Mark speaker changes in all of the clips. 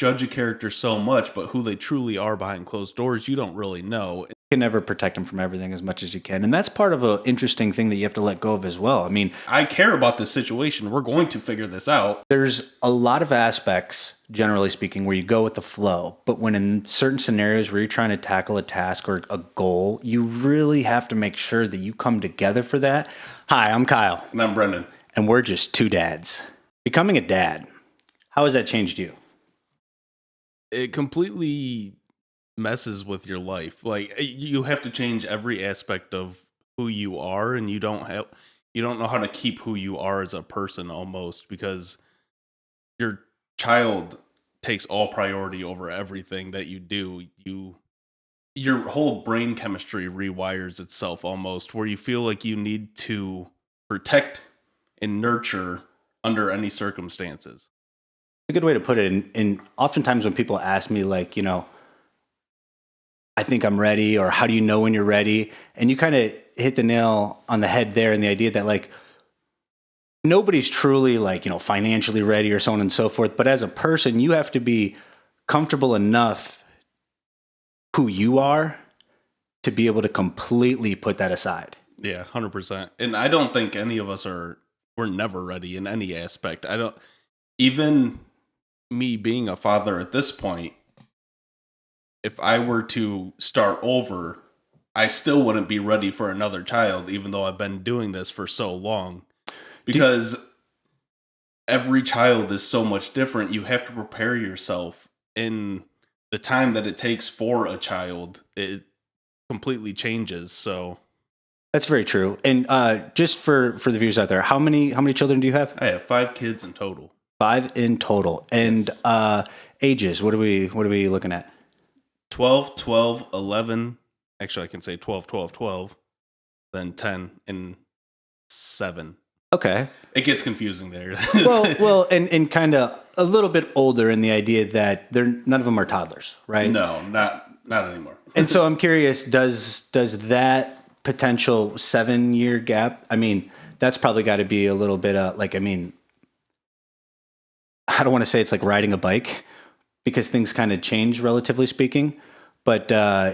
Speaker 1: judge a character so much, but who they truly are behind closed doors, you don't really know.
Speaker 2: You can never protect them from everything as much as you can. And that's part of an interesting thing that you have to let go of as well. I mean,
Speaker 1: I care about this situation. We're going to figure this out.
Speaker 2: there's a lot of aspects, generally speaking, where you go with the flow. But when in certain scenarios where you're trying to tackle a task or a goal, you really have to make sure that you come together for that. Hi, I'm Kyle.
Speaker 1: And I'm Brendan.
Speaker 2: And we're just two dads. Becoming a dad, how has that changed you?
Speaker 1: It completely messes with your life. Like, you have to change every aspect of who you are, and you don't know how to keep who you are as a person almost, because your child takes all priority over everything that you do. Your whole brain chemistry rewires itself almost, where you feel like you need to protect and nurture under any circumstances.
Speaker 2: A good way to put it. And oftentimes when people ask me, like, I think I'm ready, or how do you know when you're ready? And you kind of hit the nail on the head there, and the idea that, like, nobody's truly, like, financially ready or so on and so forth. But as a person, you have to be comfortable enough who you are to be able to completely put that aside.
Speaker 1: Yeah, 100%. And I don't think any of us we're never ready in any aspect. Even me being a father at this point, if I were to start over, I still wouldn't be ready for another child, even though I've been doing this for so long. Because every child is so much different. You have to prepare yourself in the time that it takes for a child. It completely changes. So
Speaker 2: that's very true. And just for the viewers out there, how many children do you have?
Speaker 1: I have 5 kids in total.
Speaker 2: 5 in total. And yes. Ages, what are we looking at?
Speaker 1: 12, 12, 11. Actually, I can say 12, 12, 12. Then 10 and 7.
Speaker 2: Okay.
Speaker 1: It gets confusing there.
Speaker 2: well, and kind of a little bit older in the idea that none of them are toddlers, right?
Speaker 1: No, not anymore.
Speaker 2: And so I'm curious, does that potential 7-year gap, I mean, that's probably got to be a little bit like, I mean, I don't want to say it's like riding a bike, because things kind of change, relatively speaking. But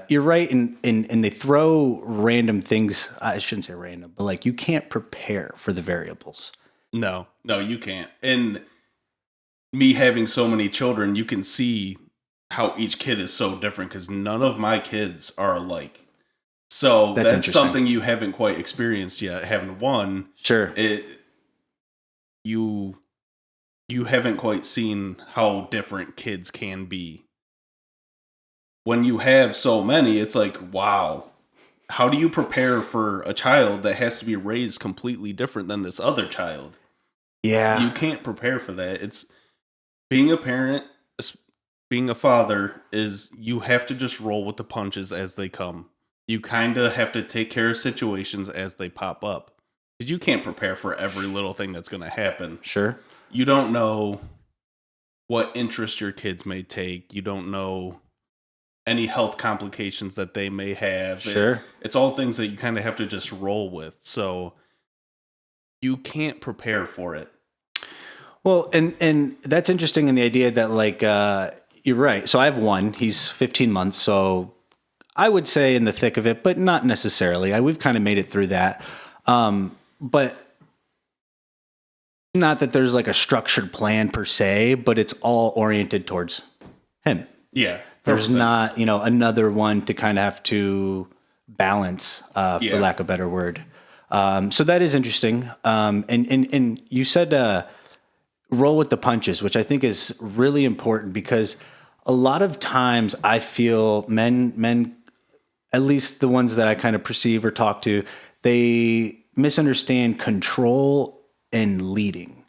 Speaker 2: you're right, and they throw random things. I shouldn't say random, but like, you can't prepare for the variables.
Speaker 1: No, you can't. And me having so many children, you can see how each kid is so different, because none of my kids are alike. So that's something you haven't quite experienced yet. Having one,
Speaker 2: sure,
Speaker 1: you haven't quite seen how different kids can be. When you have so many, it's like, wow, how do you prepare for a child that has to be raised completely different than this other child?
Speaker 2: Yeah.
Speaker 1: You can't prepare for that. It's being a parent, being a father, is you have to just roll with the punches as they come. You kind of have to take care of situations as they pop up, because you can't prepare for every little thing that's going to happen.
Speaker 2: Sure.
Speaker 1: You don't know what interest your kids may take. You don't know any health complications that they may have.
Speaker 2: Sure.
Speaker 1: It's all things that you kind of have to just roll with. So you can't prepare for it.
Speaker 2: Well, and that's interesting in the idea that, like, you're right. So I have one. He's 15 months. So I would say in the thick of it, but not necessarily. We've kind of made it through that. But not that there's like a structured plan per se, but it's all oriented towards him.
Speaker 1: Yeah. 100%.
Speaker 2: There's not, another one to kind of have to balance, for lack of a better word. So that is interesting. And you said, roll with the punches, which I think is really important, because a lot of times I feel men, at least the ones that I kind of perceive or talk to, they misunderstand control and leading.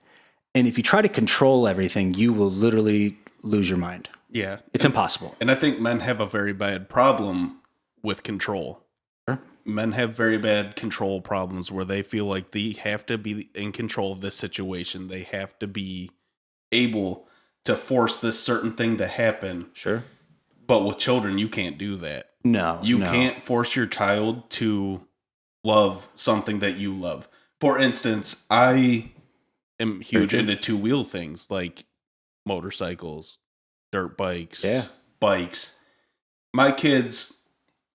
Speaker 2: And if you try to control everything, you will literally lose your mind.
Speaker 1: Yeah.
Speaker 2: It's impossible.
Speaker 1: And I think men have a very bad problem with control.
Speaker 2: Sure.
Speaker 1: Men have very bad control problems where they feel like they have to be in control of this situation. They have to be able to force this certain thing to happen.
Speaker 2: Sure.
Speaker 1: But with children, you can't do that.
Speaker 2: No.
Speaker 1: You can't force your child to love something that you love. For instance, I am huge into 2-wheel things like motorcycles, dirt bikes,
Speaker 2: Yeah.
Speaker 1: bikes. My kids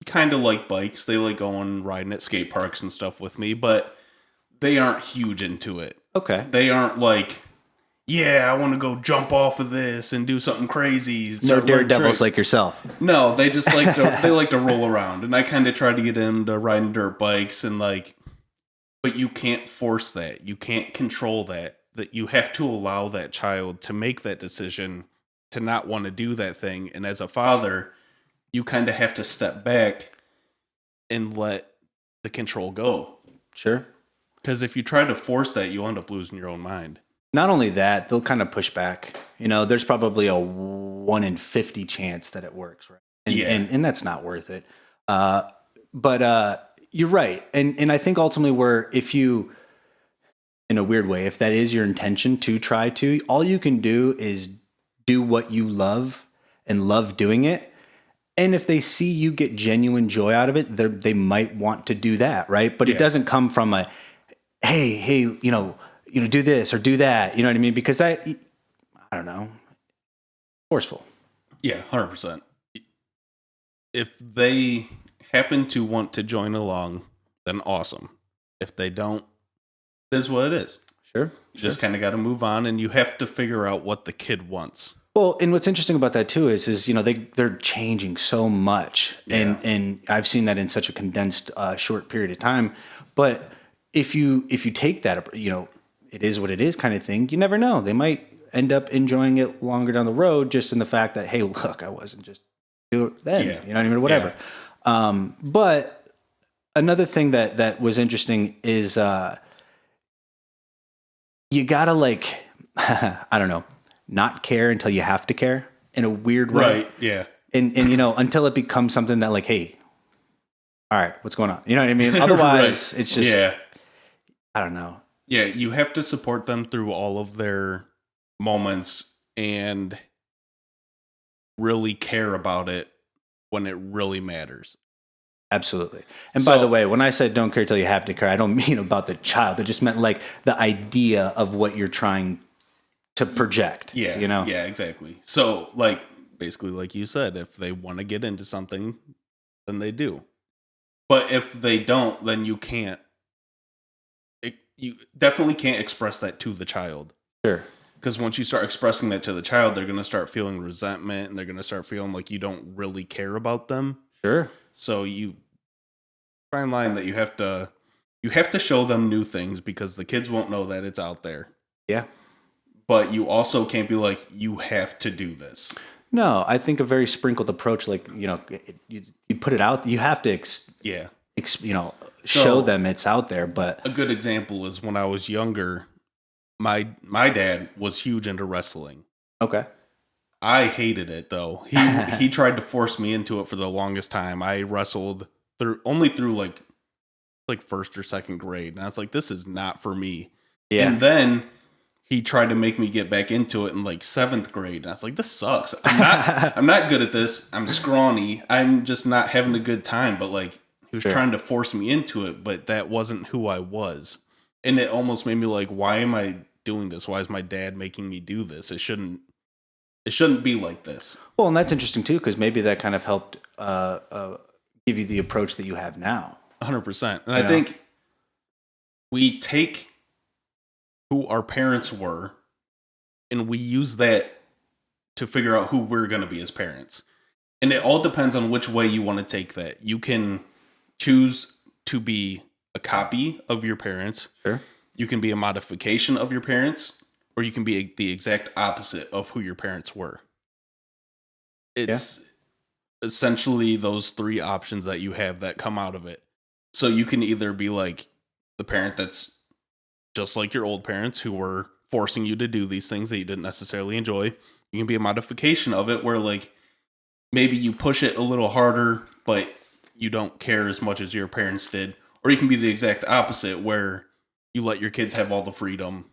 Speaker 1: kind of like bikes. They like going riding at skate parks and stuff with me, but they aren't huge into it.
Speaker 2: Okay.
Speaker 1: They aren't like, yeah, I want to go jump off of this and do something crazy.
Speaker 2: No daredevils like yourself.
Speaker 1: No, they just like to they like to roll around, and I kind of try to get them to riding dirt bikes and like, but you can't force that. You can't control that. That you have to allow that child to make that decision to not want to do that thing. And as a father, you kind of have to step back and let the control go.
Speaker 2: Sure.
Speaker 1: Because if you try to force that, you'll end up losing your own mind.
Speaker 2: Not only that, they'll kind of push back. You know, there's probably a 1 in 50 chance that it works, right? And that's not worth it. But you're right. And I think ultimately where if you, in a weird way, if that is your intention to try to, all you can do is do what you love and love doing it. And if they see you get genuine joy out of it, they might want to do that, right? But it doesn't come from a, hey, you know, do this or do that. You know what I mean? Because that, I don't know, forceful.
Speaker 1: Yeah, 100%. If they happen to want to join along, then awesome. If they don't, it is what it is.
Speaker 2: Sure.
Speaker 1: You just kind of got to move on, and you have to figure out what the kid wants.
Speaker 2: Well, and what's interesting about that too is you know they're changing so much, and I've seen that in such a condensed short period of time. But if you take that, you know, it is what it is kind of thing. You never know; they might end up enjoying it longer down the road, just in the fact that hey, look, I wasn't just do it then, you know what I mean, or whatever. Yeah. But another thing that was interesting is you gotta like I don't know. Not care until you have to care in a weird way.
Speaker 1: Right, yeah.
Speaker 2: And you know, until it becomes something that like, hey, all right, what's going on? You know what I mean? Otherwise, right. It's just, I don't know.
Speaker 1: Yeah, you have to support them through all of their moments and really care about it when it really matters.
Speaker 2: Absolutely. And by the way, when I said don't care till you have to care, I don't mean about the child. It just meant like the idea of what you're trying to project.
Speaker 1: Yeah.
Speaker 2: You know?
Speaker 1: Yeah, exactly. So like basically like you said, if they want to get into something, then they do. But if they don't, then you can't. You definitely can't express that to the child.
Speaker 2: Sure.
Speaker 1: Because once you start expressing that to the child, they're going to start feeling resentment and they're going to start feeling like you don't really care about them.
Speaker 2: Sure.
Speaker 1: So you fine line that you have to show them new things because the kids won't know that it's out there.
Speaker 2: Yeah.
Speaker 1: But you also can't be like, you have to do this.
Speaker 2: No, I think a very sprinkled approach, like, you know, you put it out, you have to, you know, show them it's out there. But
Speaker 1: a good example is when I was younger, my dad was huge into wrestling.
Speaker 2: Okay.
Speaker 1: I hated it though. He tried to force me into it for the longest time. I wrestled only through like first or second grade. And I was like, this is not for me. Yeah. And then he tried to make me get back into it in like 7th grade. And I was like, this sucks. I'm not good at this. I'm scrawny. I'm just not having a good time. But like he was trying to force me into it, but that wasn't who I was. And it almost made me like, why am I doing this? Why is my dad making me do this? It shouldn't be like this.
Speaker 2: Well, and that's interesting too, because maybe that kind of helped give you the approach that you have now.
Speaker 1: 100%. And I think we take who our parents were and we use that to figure out who we're going to be as parents. And it all depends on which way you want to take that. You can choose to be a copy of your parents.
Speaker 2: Sure.
Speaker 1: You can be a modification of your parents, or you can be the exact opposite of who your parents were. It's essentially those 3 options that you have that come out of it. So you can either be like the parent that's just like your old parents who were forcing you to do these things that you didn't necessarily enjoy. You can be a modification of it where like maybe you push it a little harder, but you don't care as much as your parents did. Or you can be the exact opposite where you let your kids have all the freedom.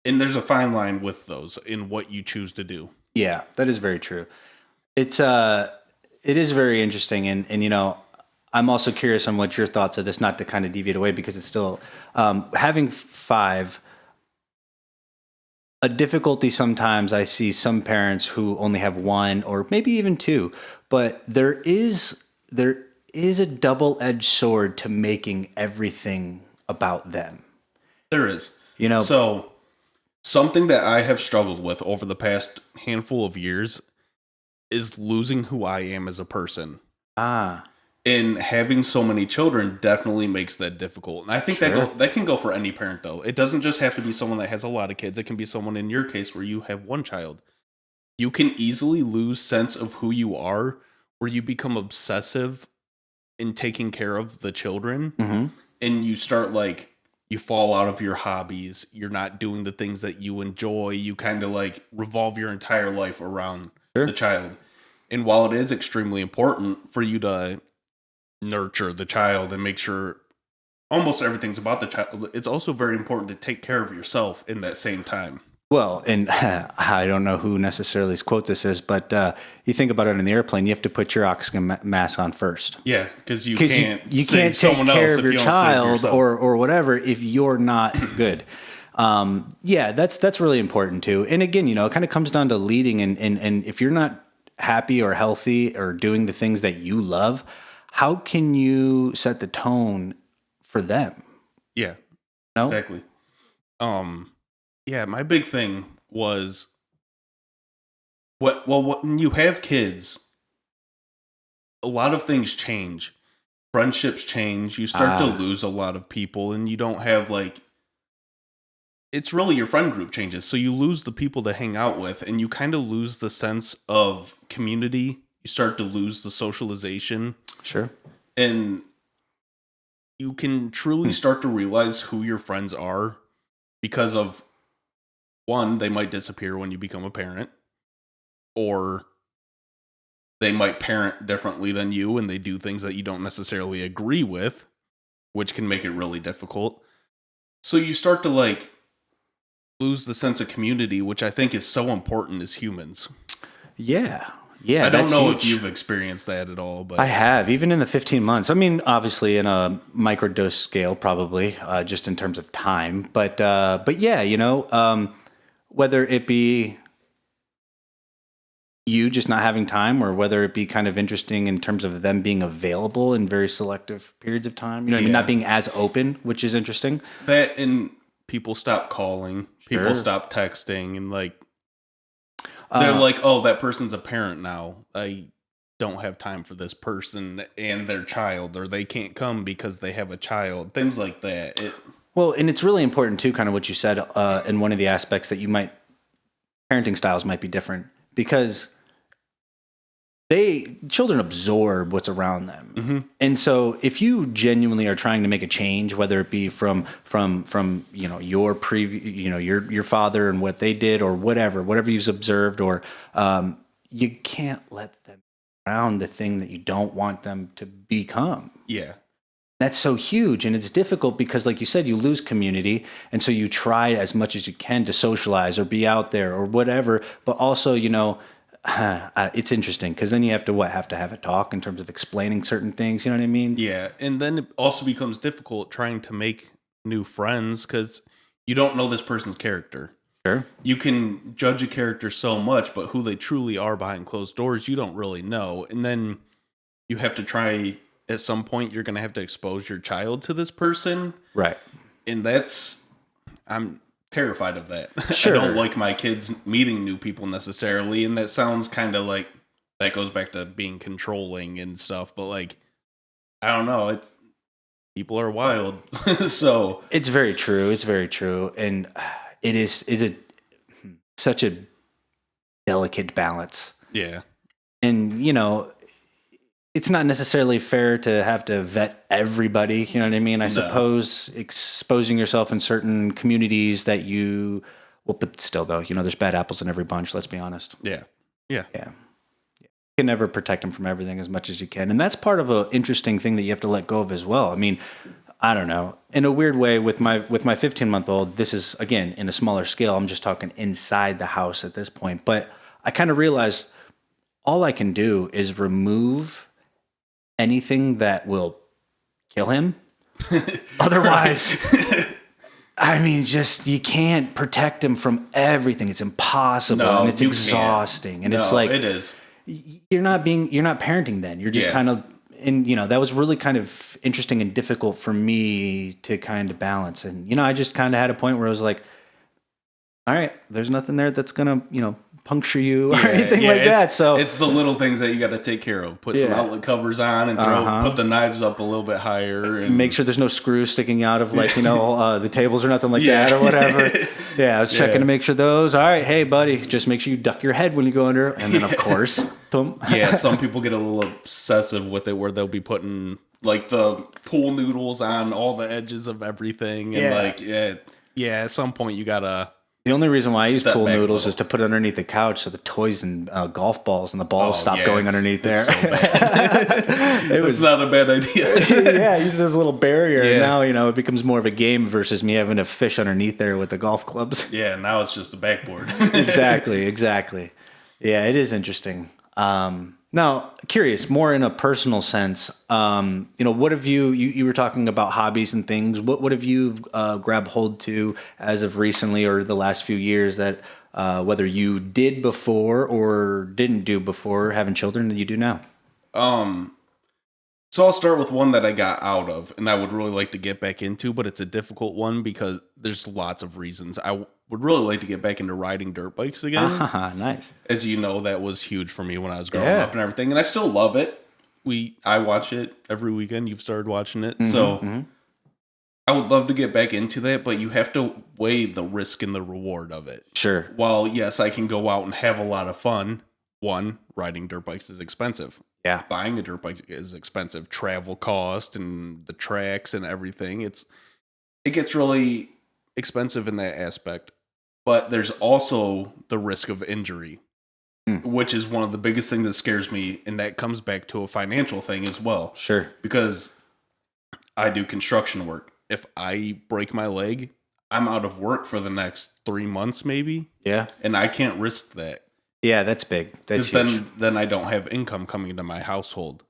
Speaker 1: And there's a fine line with those in what you choose to do.
Speaker 2: Yeah, that is very true. It is very interesting. And you know, I'm also curious on what your thoughts of this, not to kind of deviate away because it's still having 5. a difficulty sometimes. I see some parents who only have one or maybe even two, but there is a double-edged sword to making everything about them.
Speaker 1: There is.
Speaker 2: You know,
Speaker 1: So, something that I have struggled with over the past handful of years is losing who I am as a person. And having so many children definitely makes that difficult. And I think that can go for any parent, though. It doesn't just have to be someone that has a lot of kids. It can be someone in your case where you have one child. You can easily lose sense of who you are, where you become obsessive in taking care of the children.
Speaker 2: Mm-hmm.
Speaker 1: And you start like, you fall out of your hobbies. You're not doing the things that you enjoy. You kind of like revolve your entire life around the child. And while it is extremely important for you to nurture the child and make sure almost everything's about the child, it's also very important to take care of yourself in that same time.
Speaker 2: Well, and I don't know who necessarily quote this is, but you think about it in the airplane, you have to put your oxygen mask on first.
Speaker 1: Yeah, because you can't
Speaker 2: take care of your child or whatever if you're not good. Yeah, that's really important too. And again, it kind of comes down to leading, and if you're not happy or healthy or doing the things that you love, how can you set the tone for them?
Speaker 1: Yeah, exactly. Yeah, my big thing was when you have kids, a lot of things change. Friendships change. You start to lose a lot of people, and you don't have like. It's really your friend group changes, so you lose the people to hang out with, and you kind of lose the sense of community. You start to lose the socialization.
Speaker 2: Sure.
Speaker 1: And you can truly start to realize who your friends are because of, one, they might disappear when you become a parent, or they might parent differently than you and they do things that you don't necessarily agree with, which can make it really difficult. So you start to like lose the sense of community, which I think is so important as humans.
Speaker 2: Yeah.
Speaker 1: I don't know if you've experienced that at all, but
Speaker 2: I have, even in the 15 months. I mean, obviously in a microdose scale, probably just in terms of time, but yeah, whether it be you just not having time, or whether it be kind of interesting in terms of them being available in very selective periods of time, what I mean, not being as open, which is interesting.
Speaker 1: That, and people stop calling, people stop texting, and like. They're like, oh, that person's a parent now. I don't have time for this person and their child, or they can't come because they have a child. Things like that.
Speaker 2: Well, and it's really important too, kind of what you said in one of the aspects that parenting styles might be different, because children absorb what's around them.
Speaker 1: Mm-hmm.
Speaker 2: And so if you genuinely are trying to make a change, whether it be from your father and what they did, or whatever you've observed, or you can't let them around the thing that you don't want them to become.
Speaker 1: Yeah.
Speaker 2: That's so huge, and it's difficult because, like you said, you lose community, and so you try as much as you can to socialize or be out there or whatever, but also, it's interesting because then you have to have a talk in terms of explaining certain things. You know what I mean?
Speaker 1: Yeah, and then it also becomes difficult trying to make new friends because you don't know this person's character.
Speaker 2: Sure.
Speaker 1: You can judge a character so much, but who they truly are behind closed doors, you don't really know. And then you have to try, at some point, you're going to have to expose your child to this person.
Speaker 2: Right.
Speaker 1: And I'm terrified of that.
Speaker 2: Sure.
Speaker 1: I don't like my kids meeting new people necessarily, and that sounds kind of like that goes back to being controlling and stuff, but like I don't know, people are wild. So
Speaker 2: it's very true. And it is such a delicate balance.
Speaker 1: Yeah.
Speaker 2: And it's not necessarily fair to have to vet everybody. You know what I mean? I suppose exposing yourself in certain communities but still though, there's bad apples in every bunch. Let's be honest.
Speaker 1: Yeah. Yeah.
Speaker 2: Yeah. You can never protect them from everything as much as you can. And that's part of an interesting thing that you have to let go of as well. I mean, I don't know. In a weird way, with my 15-month-old, this is, again, in a smaller scale. I'm just talking inside the house at this point. But I kind of realized all I can do is remove anything that will kill him. Otherwise, I mean, just you can't protect him from everything. It's impossible,
Speaker 1: No,
Speaker 2: and it's
Speaker 1: you
Speaker 2: exhausting.
Speaker 1: can't.
Speaker 2: And it's
Speaker 1: No,
Speaker 2: like
Speaker 1: it is.
Speaker 2: you're not parenting then. You're just
Speaker 1: Yeah.
Speaker 2: kind of, and that was really kind of interesting and difficult for me to kind of balance. And I just kind of had a point where I was like, all right, there's nothing there that's gonna puncture you or anything like that. So
Speaker 1: it's the little things that you got to take care of. Put some outlet covers on and put the knives up a little bit higher, and
Speaker 2: make sure there's no screws sticking out of like the tables or nothing like that or whatever. Yeah, I was checking to make sure those. All right, hey buddy, just make sure you duck your head when you go under, and then of course, boom.
Speaker 1: Some people get a little obsessive with it, where they'll be putting like the pool noodles on all the edges of everything, and at some point you gotta.
Speaker 2: The only reason why I use pool noodles is to put underneath the couch so the toys and golf balls and the balls stop going underneath there.
Speaker 1: So bad. It's not a bad idea.
Speaker 2: Yeah, I use it as a little barrier. Yeah. And now, it becomes more of a game versus me having to fish underneath there with the golf clubs.
Speaker 1: Yeah, now it's just a backboard.
Speaker 2: Exactly. Yeah, it is interesting. Now, curious, more in a personal sense, what have you were talking about hobbies and things. What have you grabbed hold to as of recently or the last few years that whether you did before or didn't do before having children that you do now?
Speaker 1: So I'll start with one that I got out of and I would really like to get back into, but it's a difficult one because there's lots of reasons. I would really like to get back into riding dirt bikes again.
Speaker 2: Nice.
Speaker 1: As you know, that was huge for me when I was growing up and everything. And I still love it. I watch it every weekend. You've started watching it. I would love to get back into that, but you have to weigh the risk and the reward of it.
Speaker 2: Sure.
Speaker 1: While, yes, I can go out and have a lot of fun, one, riding dirt bikes is expensive.
Speaker 2: Yeah.
Speaker 1: Buying a dirt bike is expensive. Travel cost and the tracks and everything. It gets really expensive in that aspect. But there's also the risk of injury, which is one of the biggest things that scares me. And that comes back to a financial thing as well.
Speaker 2: Sure.
Speaker 1: Because I do construction work. If I break my leg, I'm out of work for the next 3 months maybe.
Speaker 2: Yeah.
Speaker 1: And I can't risk that.
Speaker 2: Yeah, that's big. That's huge.
Speaker 1: Then I don't have income coming into my household.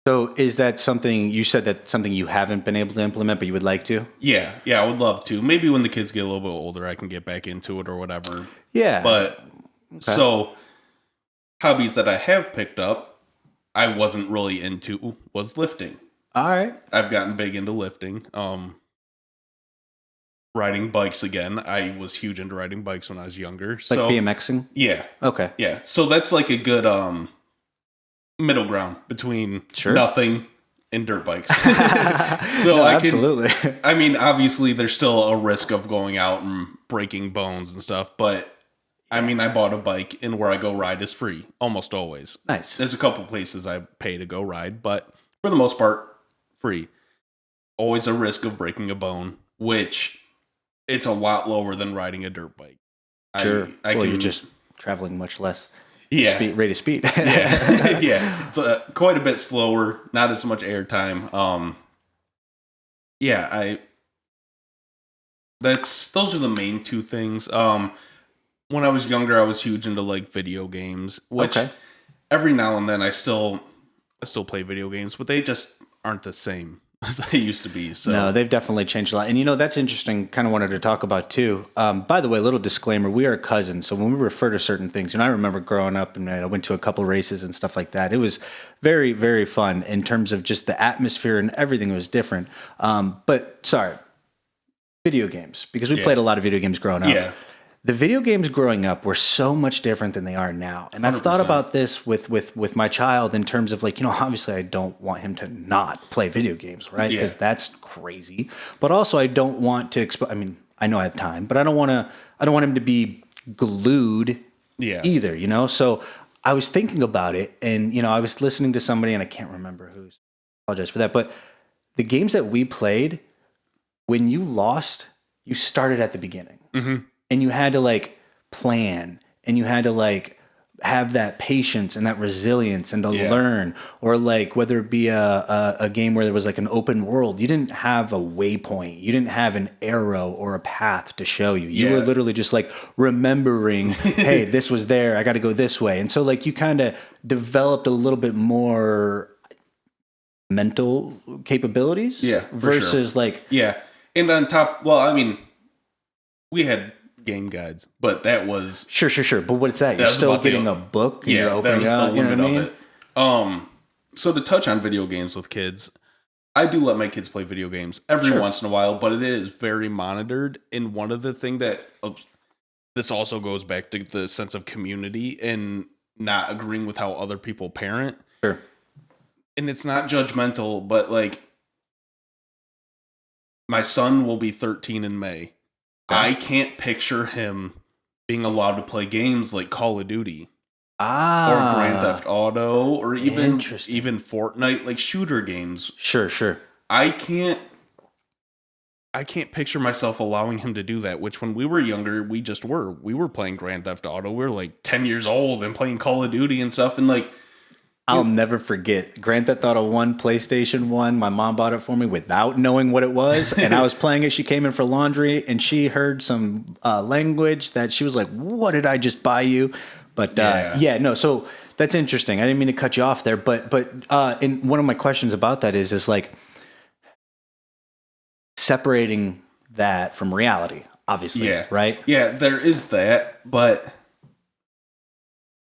Speaker 2: So is that something, you said that something you haven't been able to implement, but you would like to?
Speaker 1: Yeah, I would love to. Maybe when the kids get a little bit older, I can get back into it or whatever.
Speaker 2: Yeah.
Speaker 1: But, So, hobbies that I have picked up, I wasn't really into, was lifting.
Speaker 2: All right.
Speaker 1: I've gotten big into lifting. Riding bikes again. I was huge into riding bikes when I was younger.
Speaker 2: Like BMXing?
Speaker 1: Yeah.
Speaker 2: Okay.
Speaker 1: Yeah. So that's like a good middle ground between nothing and dirt bikes.
Speaker 2: Absolutely.
Speaker 1: I mean, obviously there's still a risk of going out and breaking bones and stuff, but I mean, I bought a bike and where I go ride is free almost always.
Speaker 2: Nice.
Speaker 1: There's a couple places I pay to go ride, but for the most part, free. Always a risk of breaking a bone, which it's a lot lower than riding a dirt bike.
Speaker 2: Sure. You're just traveling much less.
Speaker 1: Yeah.
Speaker 2: Rate of speed.
Speaker 1: Yeah. It's quite a bit slower, not as much airtime. Those are the main two things. When I was younger, I was huge into like video games, which every now and then I still play video games, but they just aren't the same as they used to be. So
Speaker 2: no, they've definitely changed a lot. And that's interesting. Kind of wanted to talk about too. By the way, little disclaimer: we are cousins, so when we refer to certain things, I remember growing up and I went to a couple races and stuff like that. It was very, very fun in terms of just the atmosphere and everything was different. But sorry, video games, because we played a lot of video games growing up.
Speaker 1: Yeah.
Speaker 2: The video games growing up were so much different than they are now. And 100%. I've thought about this with my child in terms of like, obviously I don't want him to not play video games, right? Because that's crazy. But also I don't want to I know I have time, but I don't want him to be glued either, So I was thinking about it and, I was listening to somebody and I can't remember who's, apologize for that. But the games that we played, when you lost, you started at the beginning.
Speaker 1: Mm-hmm.
Speaker 2: And you had to like plan and you had to like have that patience and that resilience and to learn, or like whether it be a game where there was like an open world, you didn't have a waypoint. You didn't have an arrow or a path to show you. You were literally just like remembering, hey, this was there. I got to go this way. And so like you kind of developed a little bit more mental capabilities versus like.
Speaker 1: Yeah. And on top, we had game guides, but that was
Speaker 2: Sure. But what's that? You're still getting a book. And
Speaker 1: yeah,
Speaker 2: you're opening
Speaker 1: that was
Speaker 2: up,
Speaker 1: the limit
Speaker 2: you know what
Speaker 1: of
Speaker 2: I mean?
Speaker 1: it. So to touch on video games with kids, I do let my kids play video games every once in a while, but it is very monitored. And one of the thing that this also goes back to the sense of community and not agreeing with how other people parent.
Speaker 2: Sure.
Speaker 1: And it's not judgmental, but like my son will be 13 in May.
Speaker 2: Okay.
Speaker 1: I can't picture him being allowed to play games like Call of Duty. Or Grand Theft Auto, or even Fortnite, like shooter games.
Speaker 2: Sure.
Speaker 1: I can't picture myself allowing him to do that, which when we were younger, we were playing Grand Theft Auto. We were like 10 years old and playing Call of Duty and stuff. And like,
Speaker 2: I'll never forget Grand Theft Auto 1, PlayStation 1. My mom bought it for me without knowing what it was. And I was playing it. She came in for laundry and she heard some language that she was like, what did I just buy you? But no, so that's interesting. I didn't mean to cut you off there, but and one of my questions about that is like separating that from reality, obviously, right?
Speaker 1: Yeah, there is that, but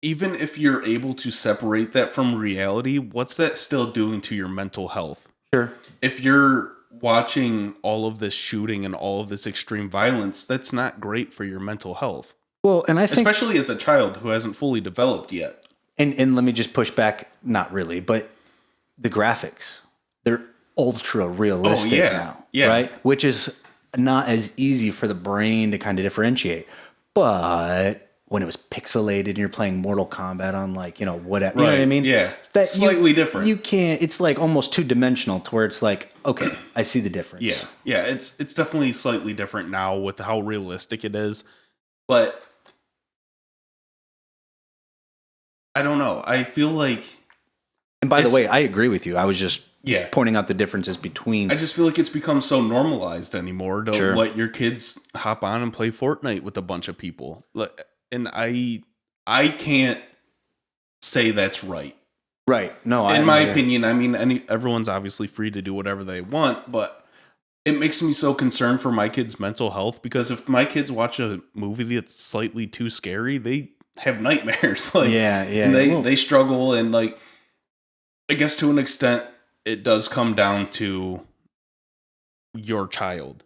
Speaker 1: even if you're able to separate that from reality, what's that still doing to your mental health?
Speaker 2: Sure.
Speaker 1: If you're watching all of this shooting and all of this extreme violence, that's not great for your mental health.
Speaker 2: Well, and I think,
Speaker 1: especially as a child who hasn't fully developed yet.
Speaker 2: And let me just push back, not really, but the graphics, they're ultra realistic now, right? Which is not as easy for the brain to kind of differentiate. But when it was pixelated and you're playing Mortal Kombat on like, whatever, you know what I mean?
Speaker 1: Yeah, that slightly different.
Speaker 2: You can't, it's like almost two dimensional to where it's like, okay, I see the difference.
Speaker 1: Yeah, it's definitely slightly different now with how realistic it is. But I don't know. I feel like...
Speaker 2: And by the way, I agree with you. I was just pointing out the differences between...
Speaker 1: I just feel like it's become so normalized anymore to let your kids hop on and play Fortnite with a bunch of people. And I can't say that's right.
Speaker 2: Right. No,
Speaker 1: in my opinion, I mean, everyone's obviously free to do whatever they want, but it makes me so concerned for my kids' mental health, because if my kids watch a movie that's slightly too scary, they have nightmares. Like, and they struggle, and like, I guess to an extent, it does come down to your child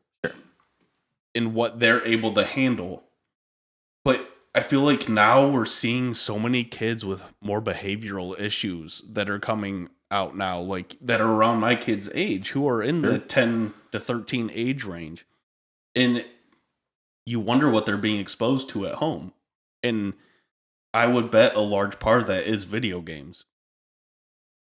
Speaker 1: and what they're able to handle. But I feel like now we're seeing so many kids with more behavioral issues that are coming out now, like that are around my kids' age, who are in the 10 to 13 age range. And you wonder what they're being exposed to at home. And I would bet a large part of that is video games.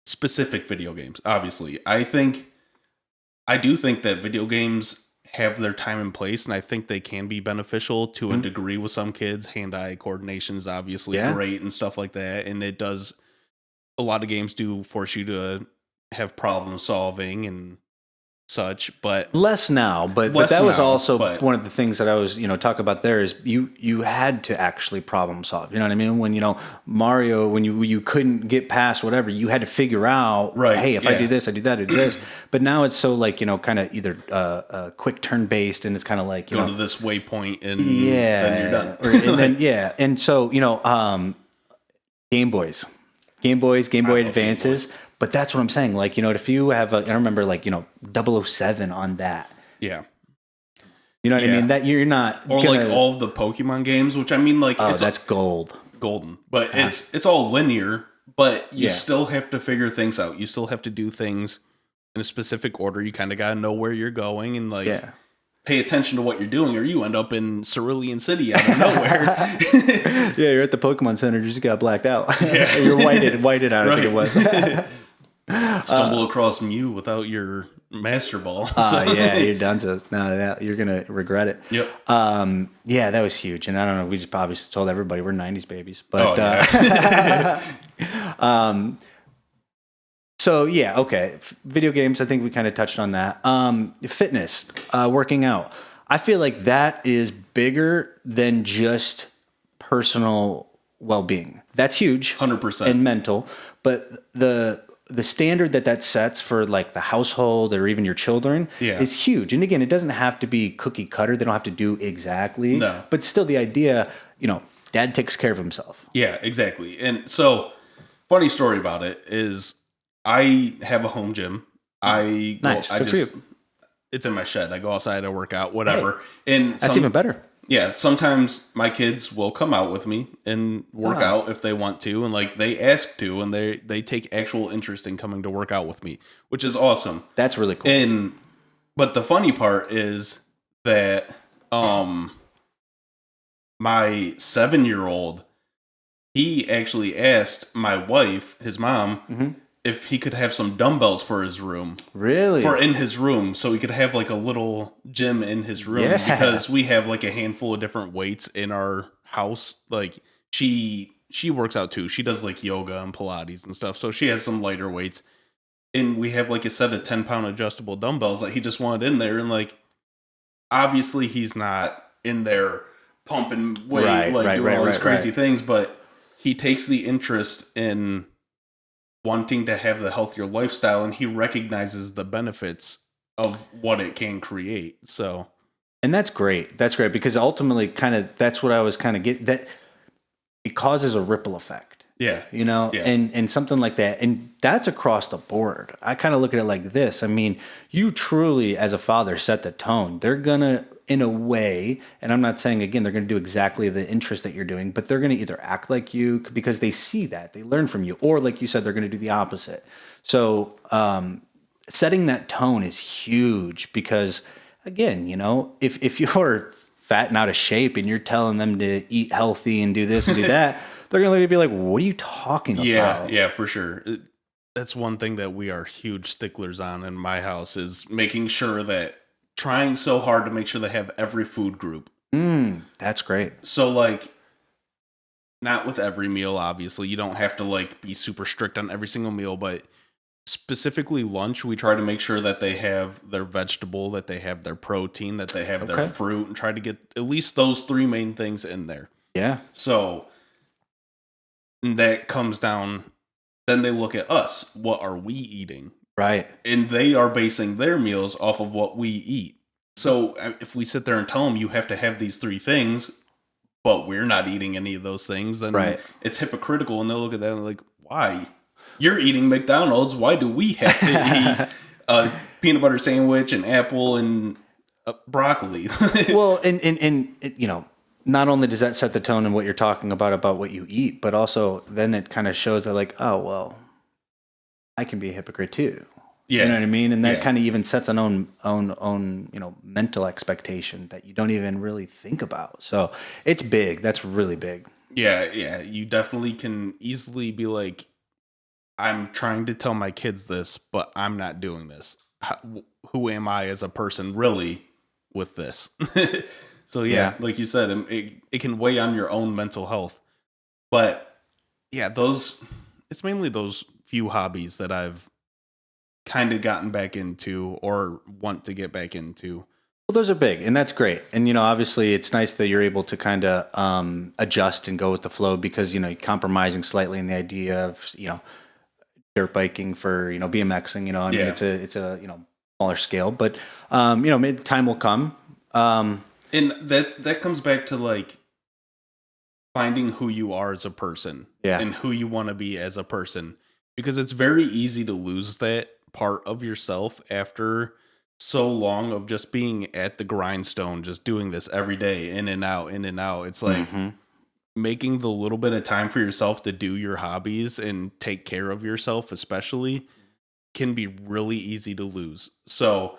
Speaker 1: Specific video games, obviously. I do think that video games have their time and place, and I think they can be beneficial to a degree with some kids. Hand-eye coordination is obviously great and stuff like that, and it does, a lot of games do force you to have problem solving and such, but
Speaker 2: less now, but that was also one of the things that I was, talk about there is you had to actually problem solve. You know what I mean? When, Mario, when you couldn't get past whatever, you had to figure out, hey, if I do this, I do that, I do this. But now it's so like, kind of either quick turn based, and it's kind of like,
Speaker 1: go to this waypoint and then you're done.
Speaker 2: And so, Game Boy Advances. But that's what I'm saying. Like, if you have I remember like, 007 on that.
Speaker 1: Yeah.
Speaker 2: You know what I mean? That you're not.
Speaker 1: Or like all of the Pokemon games, which I mean, like,
Speaker 2: that's golden.
Speaker 1: But it's all linear, but you still have to figure things out. You still have to do things in a specific order. You kind of got to know where you're going and like pay attention to what you're doing, or you end up in Cerulean City out of nowhere.
Speaker 2: You're at the Pokemon Center, just got blacked out. You're whited out, I think it was.
Speaker 1: Stumble across Mew without your Master Ball.
Speaker 2: You're done. You're gonna regret it.
Speaker 1: Yep.
Speaker 2: That was huge, and I don't know. We just obviously told everybody we're '90s babies, but So video games. I think we kind of touched on that. Fitness, working out. I feel like that is bigger than just personal well-being. That's huge,
Speaker 1: 100%,
Speaker 2: and mental. But the the standard that sets for like the household or even your children is huge. And again, it doesn't have to be cookie cutter. They don't have to do exactly.
Speaker 1: No.
Speaker 2: But still the idea, dad takes care of himself.
Speaker 1: Yeah, exactly. And so, funny story about it is I have a home gym.
Speaker 2: Nice. Good for you.
Speaker 1: It's in my shed. I go outside, I work out, whatever. Hey, and
Speaker 2: that's even better.
Speaker 1: Yeah, sometimes my kids will come out with me and work out if they want to, and like they ask to, and they take actual interest in coming to work out with me, which is awesome.
Speaker 2: That's really cool.
Speaker 1: But the funny part is that my 7-year-old, he actually asked my wife, his mom, if he could have some dumbbells for his room.
Speaker 2: Really?
Speaker 1: For in his room, so he could have like a little gym in his room because we have like a handful of different weights in our house. Like she works out too. She does like yoga and Pilates and stuff. So she has some lighter weights. And we have like a set of 10-pound adjustable dumbbells that he just wanted in there. And like, obviously he's not in there pumping weight, doing all these crazy things, but he takes the interest in wanting to have the healthier lifestyle, and he recognizes the benefits of what it can create. So,
Speaker 2: and that's great. That's great because ultimately that's what I was kind of getting, that it causes a ripple effect.
Speaker 1: Yeah.
Speaker 2: And something like that. And that's across the board. I kind of look at it like this. I mean, you truly as a father set the tone. They're going to, in a way, and I'm not saying, again, they're going to do exactly the interest that you're doing, but they're going to either act like you because they see that, they learn from you, or like you said, they're going to do the opposite. So setting that tone is huge because, again, if you're fat and out of shape and you're telling them to eat healthy and do this and do that, they're going to look at you be like, what are you talking about?
Speaker 1: Yeah, for sure. That's one thing that we are huge sticklers on in my house is making sure that trying so hard to make sure they have every food group.
Speaker 2: That's great.
Speaker 1: So like, not with every meal, obviously. You don't have to like be super strict on every single meal, but specifically lunch, we try to make sure that they have their vegetable, that they have their protein, that they have their fruit, and try to get at least those 3 main things in there.
Speaker 2: Yeah.
Speaker 1: So that comes down, then they look at us. What are we eating?
Speaker 2: Right.
Speaker 1: And they are basing their meals off of what we eat. So if we sit there and tell them you have to have these 3 things, but we're not eating any of those things, then it's hypocritical. And they'll look at that and like, why? You're eating McDonald's. Why do we have to eat a peanut butter sandwich and apple and broccoli?
Speaker 2: Well, and not only does that set the tone in what you're talking about what you eat, but also then it kind of shows that like, oh, well, I can be a hypocrite too. Yeah. You know what I mean? And that kind of even sets an own mental expectation that you don't even really think about. So it's big. That's really big.
Speaker 1: Yeah. You definitely can easily be like, I'm trying to tell my kids this, but I'm not doing this. Who am I as a person really with this? So like you said, it can weigh on your own mental health. But yeah, it's mainly those few hobbies that I've kind of gotten back into or want to get back into.
Speaker 2: Well, those are big, and that's great. And obviously, it's nice that you're able to kind of adjust and go with the flow because compromising slightly in the idea of dirt biking for BMXing. I mean, it's a smaller scale, but maybe the time will come.
Speaker 1: And that comes back to like finding who you are as a person and who you want to be as a person, because it's very easy to lose that part of yourself after so long of just being at the grindstone, just doing this every day, in and out. It's like making the little bit of time for yourself to do your hobbies and take care of yourself, especially, can be really easy to lose. So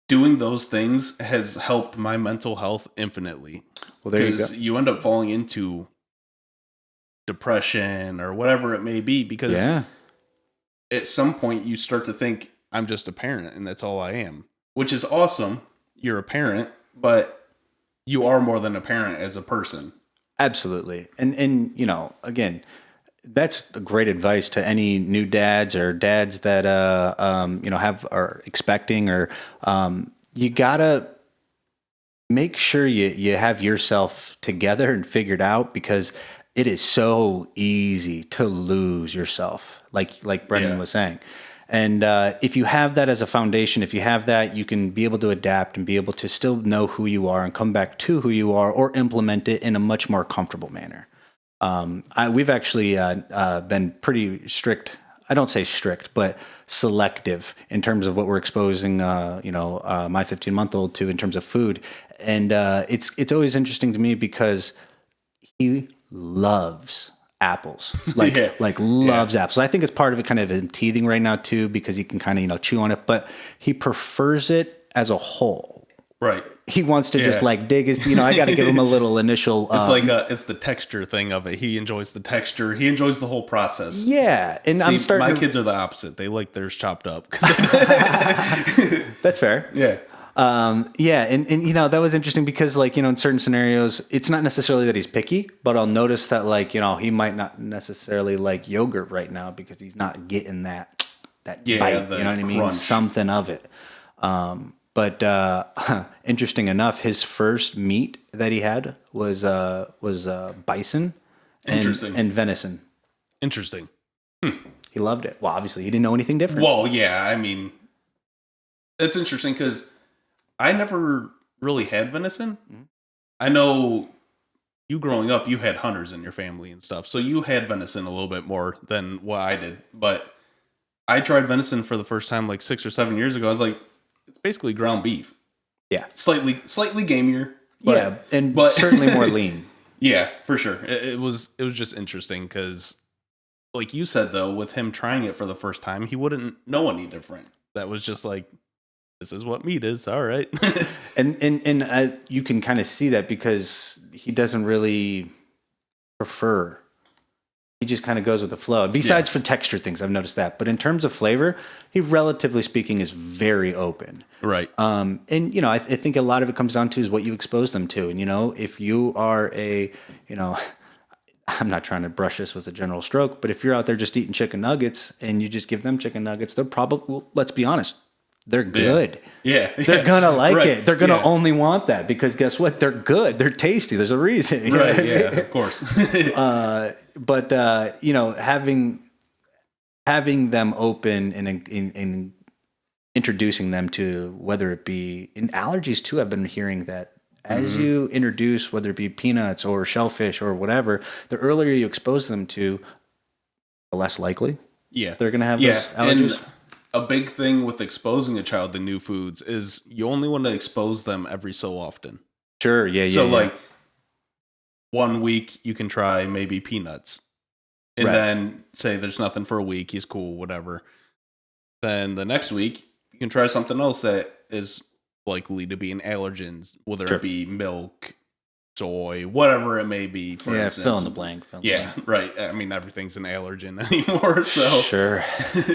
Speaker 1: doing those things has helped my mental health infinitely. Well, there you go. Because you end up falling into depression or whatever it may be, because at some point you start to think, I'm just a parent and that's all I am, which is awesome. You're a parent, but you are more than a parent as a person.
Speaker 2: Absolutely. And again, that's great advice to any new dads or dads that are expecting, or you gotta make sure you have yourself together and figured out, because it is so easy to lose yourself, like Brendan was saying. And if you have that as a foundation, if you have that, you can be able to adapt and be able to still know who you are and come back to who you are, or implement it in a much more comfortable manner. We've actually been pretty strict. I don't say strict, but selective in terms of what we're exposing, my 15-month-old to in terms of food. And it's always interesting to me because he loves apples, loves apples. I think it's part of it kind of him teething right now too, because he can kind of, chew on it, but he prefers it as a whole.
Speaker 1: Right.
Speaker 2: He wants to just dig his, I got to give him a little initial.
Speaker 1: It's it's the texture thing of it. He enjoys the texture. He enjoys the whole process.
Speaker 2: Yeah. And I'm starting.
Speaker 1: My kids are the opposite. They like theirs chopped up.
Speaker 2: That's fair.
Speaker 1: Yeah.
Speaker 2: And that was interesting because in certain scenarios, it's not necessarily that he's picky, but I'll notice that he might not necessarily like yogurt right now because he's not getting that bite, you know what I mean?
Speaker 1: Crunch.
Speaker 2: Something of it. But interesting enough, his first meat that he had was bison and venison.
Speaker 1: Interesting.
Speaker 2: He loved it. Well, obviously he didn't know anything different.
Speaker 1: Well, yeah, I mean, it's interesting because I never really had venison. Mm-hmm. I know you growing up, you had hunters in your family and stuff, so you had venison a little bit more than what I did. But I tried venison for the first time like 6 or 7 years ago. I was like, it's basically ground beef.
Speaker 2: Yeah,
Speaker 1: slightly gamier.
Speaker 2: But certainly more lean.
Speaker 1: Yeah, for sure. It was just interesting because, like you said, though, with him trying it for the first time, he wouldn't know any different. That was just like, this is what meat is. All right.
Speaker 2: and you can kind of see that because he doesn't really prefer. He just kind of goes with the flow. Besides for texture things, I've noticed that. But in terms of flavor, he, relatively speaking, is very open.
Speaker 1: Right.
Speaker 2: And, I think a lot of it comes down to is what you expose them to. And, if you are I'm not trying to brush this with a general stroke, but if you're out there just eating chicken nuggets and you just give them chicken nuggets, they're probably, well, let's be honest, they're good.
Speaker 1: Yeah.
Speaker 2: They're going to like it. They're going to only want that because guess what? They're good. They're tasty. There's a reason.
Speaker 1: Right. Yeah, of course.
Speaker 2: But having them open and introducing them to, whether it be in allergies too, I've been hearing that as you introduce, whether it be peanuts or shellfish or whatever, the earlier you expose them to, the less likely they're going to have those allergies.
Speaker 1: And a big thing with exposing a child to new foods is you only want to expose them every so often.
Speaker 2: Sure, yeah.
Speaker 1: So like 1 week you can try maybe peanuts. And then say there's nothing for a week, he's cool, whatever. Then the next week you can try something else that is likely to be an allergen, whether it be milk, soy, whatever it may be, for instance.
Speaker 2: Fill in the blank.
Speaker 1: Right. I mean, everything's an allergen anymore, so.
Speaker 2: Sure.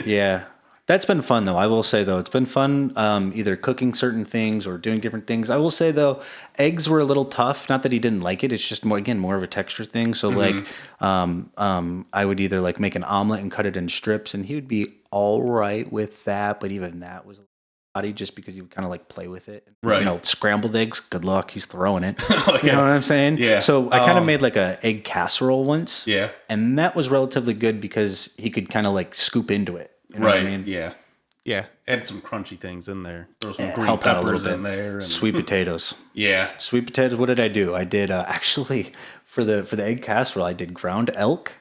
Speaker 2: Yeah. That's been fun, though. I will say, though, it's been fun either cooking certain things or doing different things. I will say, though, eggs were a little tough. Not that he didn't like it. It's just more of a texture thing. So, I would either make an omelet and cut it in strips, and he would be all right with that. But even that was body just because he would kind of play with it.
Speaker 1: Right.
Speaker 2: Scrambled eggs, good luck. He's throwing it. You know what I'm saying?
Speaker 1: Yeah.
Speaker 2: So I kind of made a egg casserole once.
Speaker 1: Yeah.
Speaker 2: And that was relatively good because he could kind of scoop into it. You know
Speaker 1: right.
Speaker 2: What I mean?
Speaker 1: Yeah. Yeah. Add some crunchy things in there. Throw some green peppers in there. And
Speaker 2: sweet potatoes.
Speaker 1: Yeah.
Speaker 2: Sweet potatoes. What did I do? I did actually for the egg casserole, I did ground elk.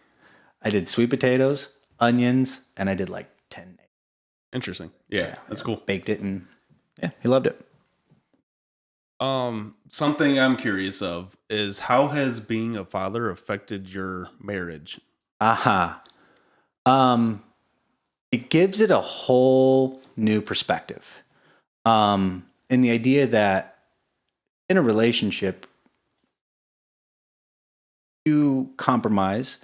Speaker 2: I did sweet potatoes, onions, and I did 10 eggs.
Speaker 1: Interesting. Yeah, that's cool.
Speaker 2: Baked it and he loved it.
Speaker 1: Something I'm curious of is how has being a father affected your marriage?
Speaker 2: It gives it a whole new perspective. And the idea that in a relationship, you compromise,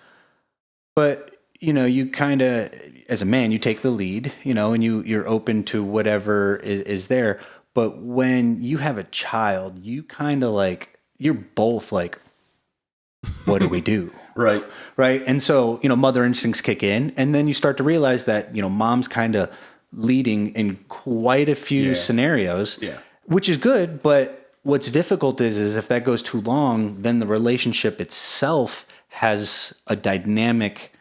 Speaker 2: but you kind of, as a man, you take the lead, and you're open to whatever is there. But when you have a child, you kind of you're both what do we do?
Speaker 1: Right.
Speaker 2: Right. And so, mother instincts kick in, and then you start to realize that, mom's kind of leading in quite a few scenarios, which is good. But what's difficult is if that goes too long, then the relationship itself has a dynamic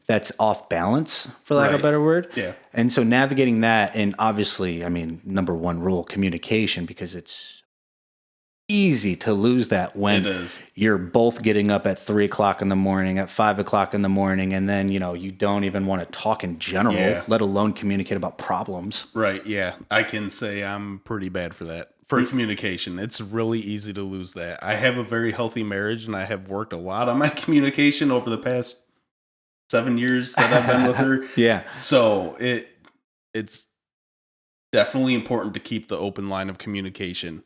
Speaker 2: that's off balance, for lack of a better word.
Speaker 1: Yeah.
Speaker 2: And so navigating that, and obviously, I mean, number one rule, communication, because it's easy to lose that when you're both getting up at 3:00 in the morning, at 5:00 in the morning, and then, you don't even want to talk in general, let alone communicate about problems.
Speaker 1: Right. Yeah. I can say I'm pretty bad for that. For communication, it's really easy to lose that. I have a very healthy marriage, and I have worked a lot on my communication over the past 7 years that I've been with her.
Speaker 2: Yeah.
Speaker 1: So it's definitely important to keep the open line of communication,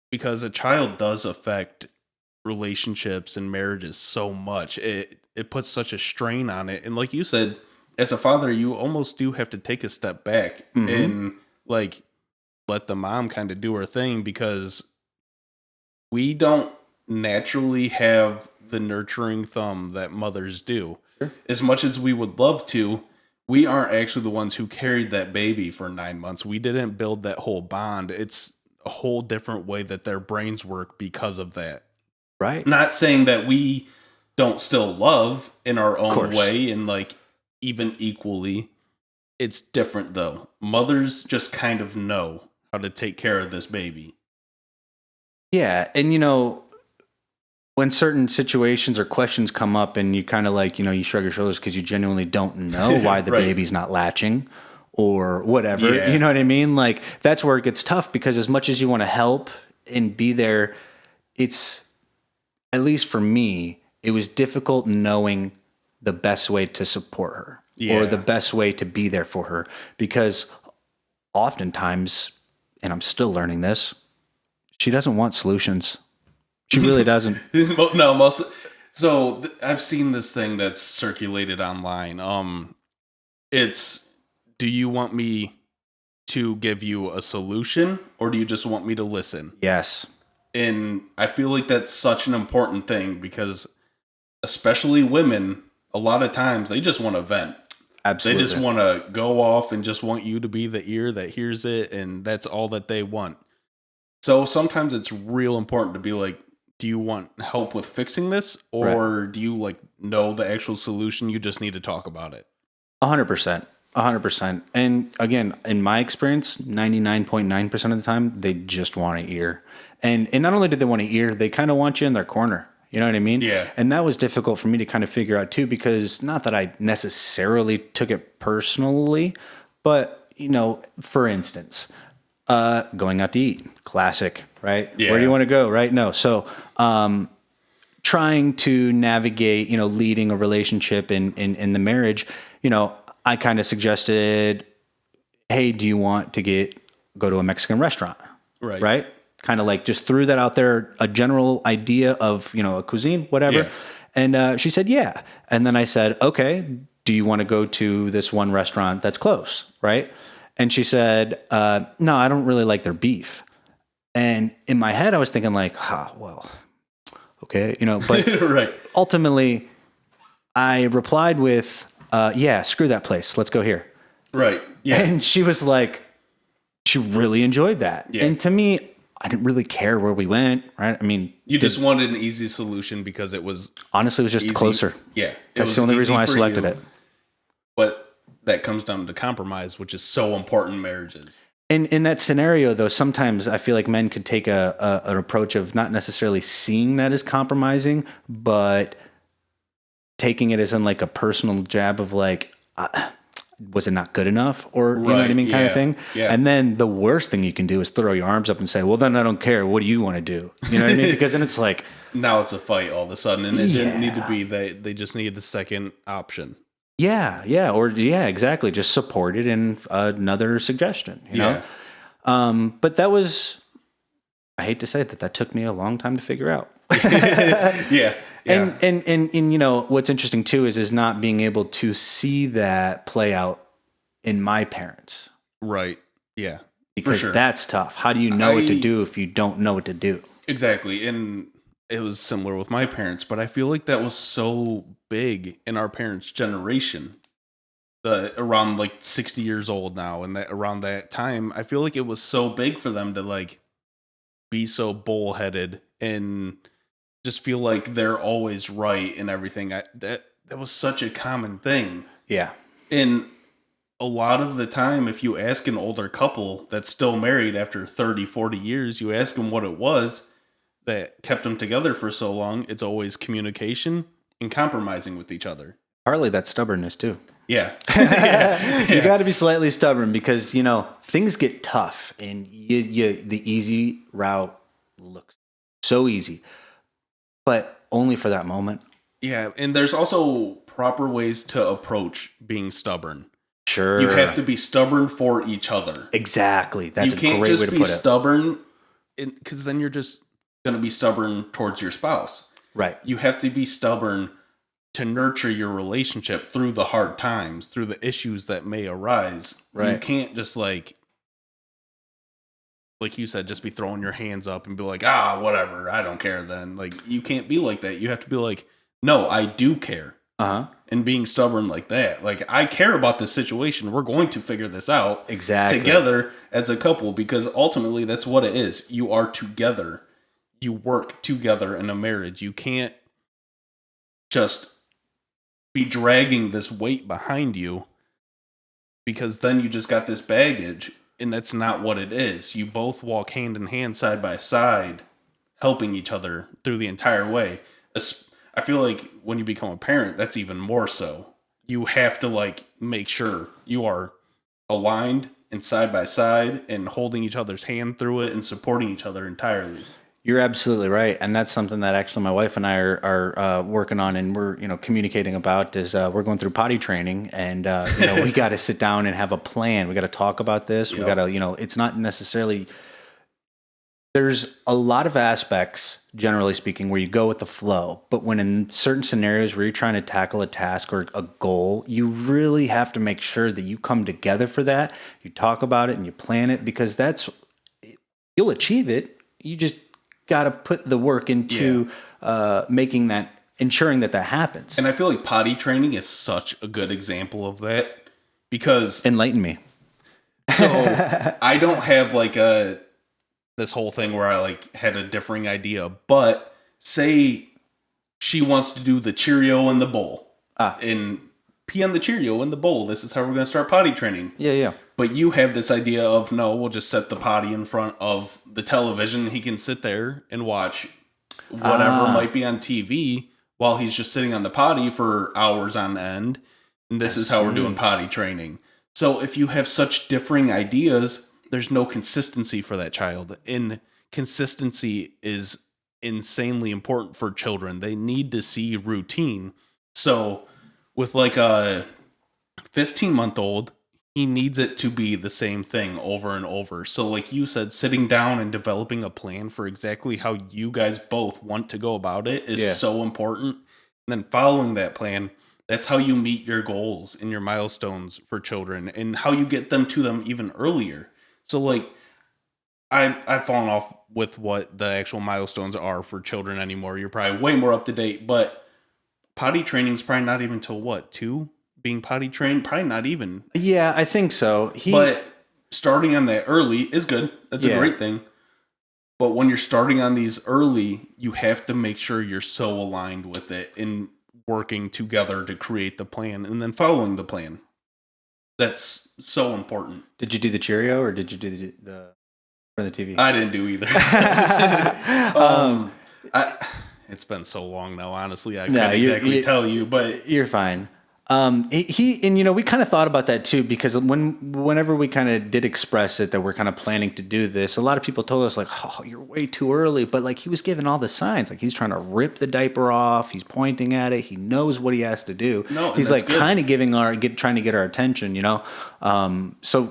Speaker 1: because a child does affect relationships and marriages so much. It puts such a strain on it. And like you said, as a father, you almost do have to take a step back and like let the mom kind of do her thing, because we don't naturally have the nurturing thumb that mothers do. Sure. As much as we would love to, we aren't actually the ones who carried that baby for 9 months. We didn't build that whole bond. It's a whole different way that their brains work because of that.
Speaker 2: Right.
Speaker 1: Not saying that we don't still love in our own way and like even equally. It's different though. Mothers just kind of know how to take care of this baby.
Speaker 2: Yeah. And, when certain situations or questions come up and you kind of like, you shrug your shoulders because you genuinely don't know why the baby's not latching or whatever. Yeah. You know what I mean? Like, that's where it gets tough, because as much as you want to help and be there, it's, at least for me, it was difficult knowing the best way to support her or the best way to be there for her, because oftentimes, and I'm still learning this, she doesn't want solutions. She really doesn't.
Speaker 1: No, so I've seen this thing that's circulated online. It's, do you want me to give you a solution, or do you just want me to listen?
Speaker 2: Yes.
Speaker 1: And I feel like that's such an important thing, because especially women, a lot of times they just want to vent.
Speaker 2: Absolutely.
Speaker 1: They just want to go off and just want you to be the ear that hears it, and that's all that they want. So sometimes it's real important to be like, do you want help with fixing this, or do you like know the actual solution? You just need to talk about it.
Speaker 2: 100%. 100%. And again, in my experience, 99.9% of the time, they just want to ear. And not only do they want to ear, they kind of want you in their corner. You know what I mean?
Speaker 1: Yeah.
Speaker 2: And that was difficult for me to kind of figure out too, because not that I necessarily took it personally, but, for instance, going out to eat, classic, right?
Speaker 1: Yeah.
Speaker 2: Where do you want to go? Right? No. So, trying to navigate, leading a relationship in the marriage, I kind of suggested, hey, do you want to go to a Mexican restaurant? Right. Kind of like just threw that out there, a general idea of, a cuisine, whatever. Yeah. And she said, yeah. And then I said, okay, do you want to go to this one restaurant that's close? Right. And she said, no, I don't really like their beef. And in my head, I was thinking like, well, okay, but ultimately I replied with, yeah, screw that place. Let's go here.
Speaker 1: Right. Yeah.
Speaker 2: And she was like, she really enjoyed that. Yeah. And to me, I didn't really care where we went, right? I mean,
Speaker 1: you just wanted an easy solution because it was
Speaker 2: honestly, it was just
Speaker 1: easy.
Speaker 2: Closer.
Speaker 1: Yeah.
Speaker 2: That's the only reason why I selected it.
Speaker 1: But that comes down to compromise, which is so important in marriages.
Speaker 2: In that scenario, though, sometimes I feel like men could take an approach of not necessarily seeing that as compromising, but taking it as in like a personal jab of like, was it not good enough? Or, you know what I mean? Kind of thing. Yeah. And then the worst thing you can do is throw your arms up and say, well, then I don't care. What do you want to do? You know what I mean? Because then it's like,
Speaker 1: now it's a fight all of a sudden. And it didn't need to be, they just needed the second option.
Speaker 2: Yeah. Yeah. Or exactly. Just support it in another suggestion, you know? But that was, I hate to say it, that took me a long time to figure out.
Speaker 1: Yeah.
Speaker 2: And what's interesting too is not being able to see that play out in my parents.
Speaker 1: Right. Yeah.
Speaker 2: Because that's tough. How do you know what to do if you don't know what to do?
Speaker 1: Exactly. And it was similar with my parents, but I feel like that was so big in our parents' generation. Around like 60 years old now, and that around that time, I feel like it was so big for them to like be so bullheaded and just feel like they're always right and everything. That was such a common thing.
Speaker 2: Yeah.
Speaker 1: And a lot of the time, if you ask an older couple that's still married after 30, 40 years, you ask them what it was that kept them together for so long, it's always communication and compromising with each other.
Speaker 2: Partly that stubbornness too.
Speaker 1: Yeah.
Speaker 2: You got to be slightly stubborn because, things get tough and the easy route looks so easy, but only for that moment.
Speaker 1: Yeah. And there's also proper ways to approach being stubborn.
Speaker 2: Sure.
Speaker 1: You have to be stubborn for each other.
Speaker 2: Exactly. That's a great way to put it.
Speaker 1: You can't just be stubborn because then you're just going to be stubborn towards your spouse.
Speaker 2: Right.
Speaker 1: You have to be stubborn to nurture your relationship through the hard times, through the issues that may arise.
Speaker 2: Right.
Speaker 1: You can't just like you said, just be throwing your hands up and be like, whatever, I don't care then. Like, you can't be like that. You have to be like, no, I do care.
Speaker 2: Uh-huh.
Speaker 1: And being stubborn like that. Like, I care about this situation. We're going to figure this out together as a couple, because ultimately that's what it is. You are together. You work together in a marriage. You can't just be dragging this weight behind you, because then you just got this baggage, and that's not what it is. You both walk hand in hand, side by side, helping each other through the entire way. I feel like when you become a parent, that's even more so. You have to make sure you are aligned and side by side and holding each other's hand through it and supporting each other entirely.
Speaker 2: You're absolutely right. And that's something that actually my wife and I are working on, and we're, communicating about is we're going through potty training, and, we got to sit down and have a plan. We got to talk about this. Yep. We got to, it's not necessarily, there's a lot of aspects, generally speaking, where you go with the flow. But when in certain scenarios where you're trying to tackle a task or a goal, you really have to make sure that you come together for that. You talk about it and you plan it, because you'll achieve it. You just got to put the work into ensuring that happens.
Speaker 1: And I feel like potty training is such a good example of that, because
Speaker 2: enlighten me.
Speaker 1: So I don't have this whole thing where I had a differing idea, but say she wants to do the Cheerio in the bowl and pee on the Cheerio in the bowl. This is how we're going to start potty training.
Speaker 2: Yeah.
Speaker 1: But you have this idea of, no, we'll just set the potty in front of the television. He can sit there and watch whatever might be on TV while he's just sitting on the potty for hours on end. And this is how we're doing potty training. So if you have such differing ideas, there's no consistency for that child. And consistency is insanely important for children. They need to see routine. So with a 15-month-old, he needs it to be the same thing over and over. So like you said, sitting down and developing a plan for exactly how you guys both want to go about it is so important. And then following that plan, that's how you meet your goals and your milestones for children, and how you get them to them even earlier. So I've fallen off with what the actual milestones are for children anymore. You're probably way more up to date, but potty training is probably not even till 2? Being potty trained, probably not even.
Speaker 2: Yeah, I think so.
Speaker 1: But starting on that early is good. That's a great thing. But when you're starting on these early, you have to make sure you're so aligned with it and working together to create the plan and then following the plan. That's so important.
Speaker 2: Did you do the Cheerio or did you do the for the TV?
Speaker 1: I didn't do either. It's been so long now, honestly. I can't exactly tell you, but
Speaker 2: you're fine. We kind of thought about that too, because whenever we kind of did express it that we're kind of planning to do this, a lot of people told us oh, you're way too early. But he was giving all the signs, he's trying to rip the diaper off. He's pointing at it. He knows what he has to do.
Speaker 1: No,
Speaker 2: he's kind of trying to get our attention, So